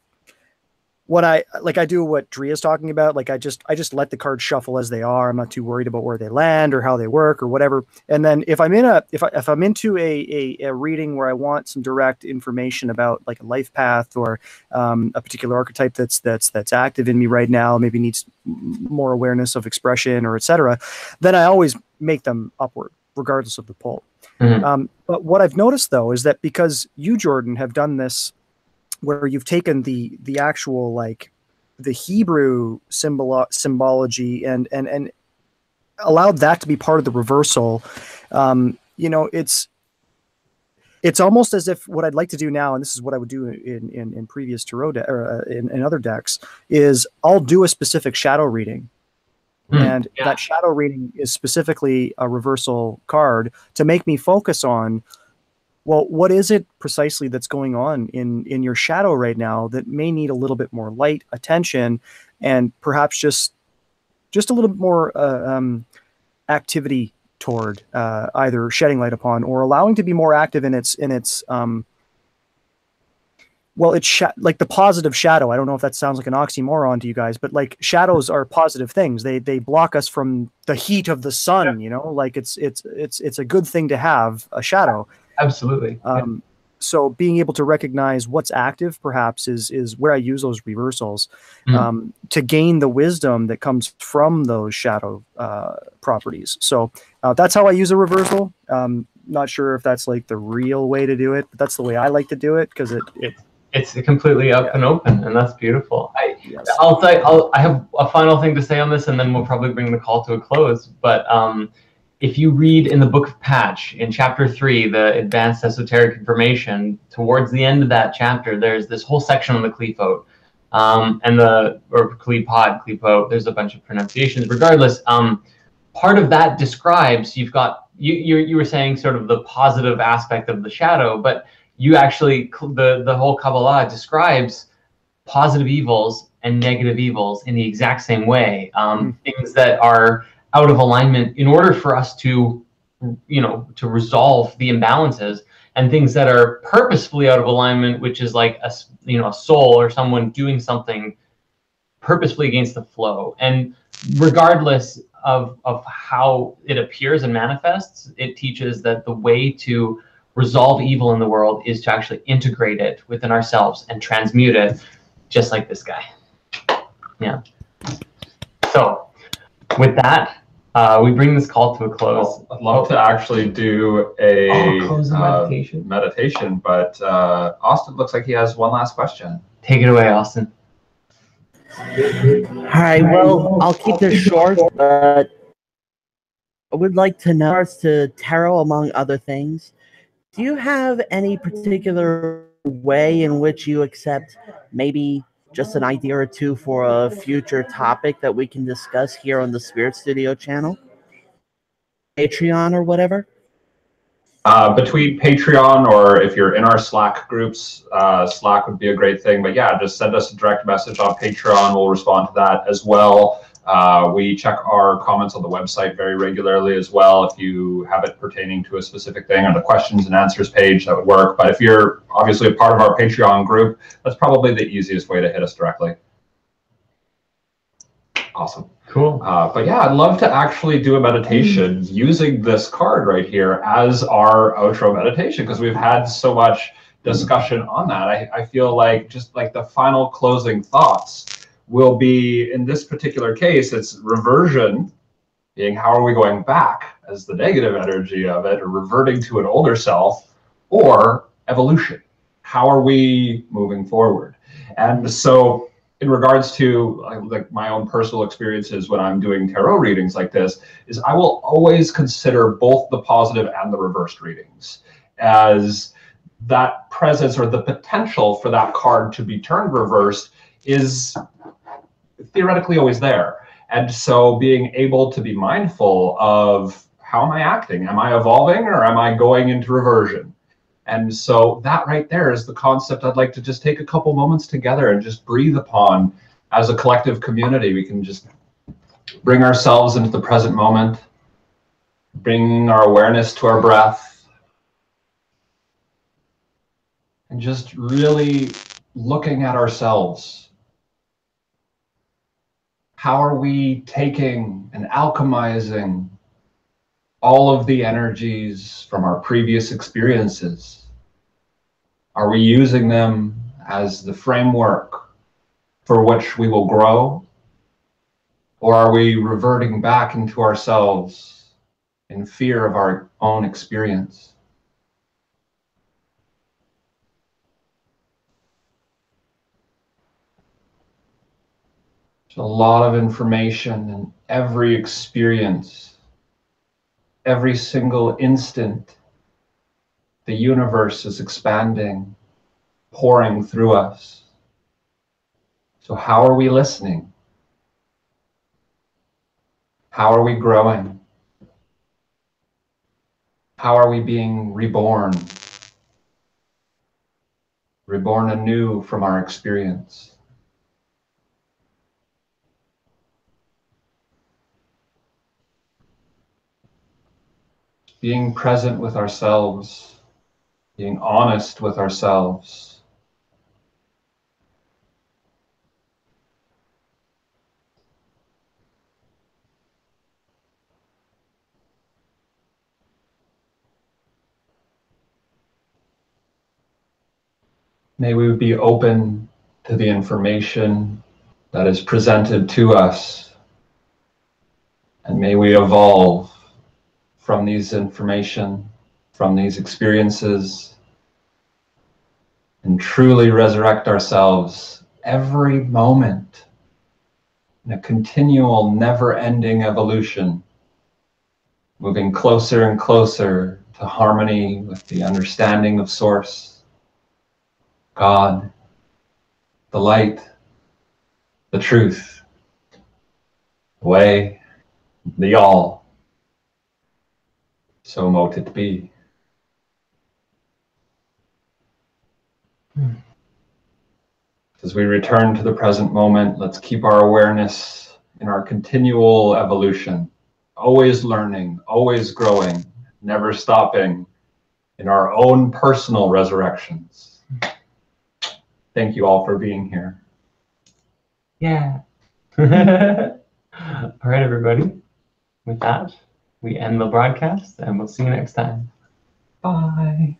when I do what Drea is talking about, like I just let the cards shuffle as they are. I'm not too worried about where they land or how they work or whatever. And then if I'm into a reading where I want some direct information about like a life path or a particular archetype that's active in me right now, maybe needs more awareness of expression or etc., then I always make them upward regardless of the pull. Mhm. But what I've noticed though is that because you, Jordan, have done this where you've taken the actual like the Hebrew symbology and allowed that to be part of the reversal, it's almost as if what I'd like to do now, and this is what I would do in previous tarot in other decks, is I'll do a specific shadow reading. And that shadow reading is specifically a reversal card to make me focus on, well, what is it precisely that's going on in your shadow right now that may need a little bit more light, attention, and perhaps just a little bit more activity toward either shedding light upon or allowing to be more active in its it's like the positive shadow. I don't know if that sounds like an oxymoron to you guys, but like shadows are positive things. They block us from the heat of the sun, like it's a good thing to have a shadow. Absolutely. so being able to recognize what's active perhaps is where I use those reversals to gain the wisdom that comes from those shadow properties. So that's how I use a reversal. Not sure if that's like the real way to do it, but that's the way I like to do it because it's completely up and open, and that's beautiful. I have a final thing to say on this, and then we'll probably bring the call to a close. But if you read in the Book of Patch, in Chapter 3, the Advanced Esoteric Information, towards the end of that chapter, there's this whole section on the Qliphot, or Qlipod, there's a bunch of pronunciations. Regardless, part of that describes, you've got, you were saying sort of the positive aspect of the shadow, but you actually, the whole Kabbalah describes positive evils and negative evils in the exact same way. Things that are out of alignment in order for us to, to resolve the imbalances, and things that are purposefully out of alignment, which is like a soul or someone doing something purposefully against the flow. And regardless of how it appears and manifests, it teaches that the way to resolve evil in the world is to actually integrate it within ourselves and transmute it, just like this guy. Yeah. So with that, we bring this call to a close. I'd love to actually do a meditation, but Austin looks like he has one last question. Take it away, Austin. All right, well, I'll keep this short, but I would like to know, as to tarot, among other things, do you have any particular way in which you accept maybe just an idea or two for a future topic that we can discuss here on the Spirit Studio channel? Patreon or whatever? Between Patreon, or if you're in our Slack groups, Slack would be a great thing. But yeah, just send us a direct message on Patreon. We'll respond to that as well. We check our comments on the website very regularly as well. If you have it pertaining to a specific thing on the questions and answers page, that would work. But if you're obviously a part of our Patreon group, that's probably the easiest way to hit us directly. Awesome. Cool. But yeah, I'd love to actually do a meditation using this card right here as our outro meditation, because we've had so much discussion on that. I feel like just like the final closing thoughts will be, in this particular case, it's reversion, being how are we going back as the negative energy of it, or reverting to an older self, or evolution. How are we moving forward? And so in regards to like my own personal experiences when I'm doing tarot readings like this, is I will always consider both the positive and the reversed readings, as that presence or the potential for that card to be turned reversed is theoretically always there. And so being able to be mindful of, how am I acting? Am I evolving, or am I going into reversion? And so that right there is the concept I'd like to just take a couple moments together and just breathe upon as a collective community. We can just bring ourselves into the present moment, bring our awareness to our breath, and just really looking at ourselves. How are we taking and alchemizing all of the energies from our previous experiences? Are we using them as the framework for which we will grow? Or are we reverting back into ourselves in fear of our own experience? There's a lot of information in every experience. Every single instant, the universe is expanding, pouring through us. So how are we listening? How are we growing? How are we being reborn? Reborn anew from our experience. Being present with ourselves, being honest with ourselves. May we be open to the information that is presented to us, and may we evolve from these information, from these experiences, and truly resurrect ourselves every moment in a continual, never-ending evolution, moving closer and closer to harmony with the understanding of Source, God, the light, the truth, the way, the all. So mote it be. As we return to the present moment, let's keep our awareness in our continual evolution, always learning, always growing, never stopping in our own personal resurrections. Thank you all for being here. Yeah. All right, everybody. With that, we end the broadcast and we'll see you next time. Bye.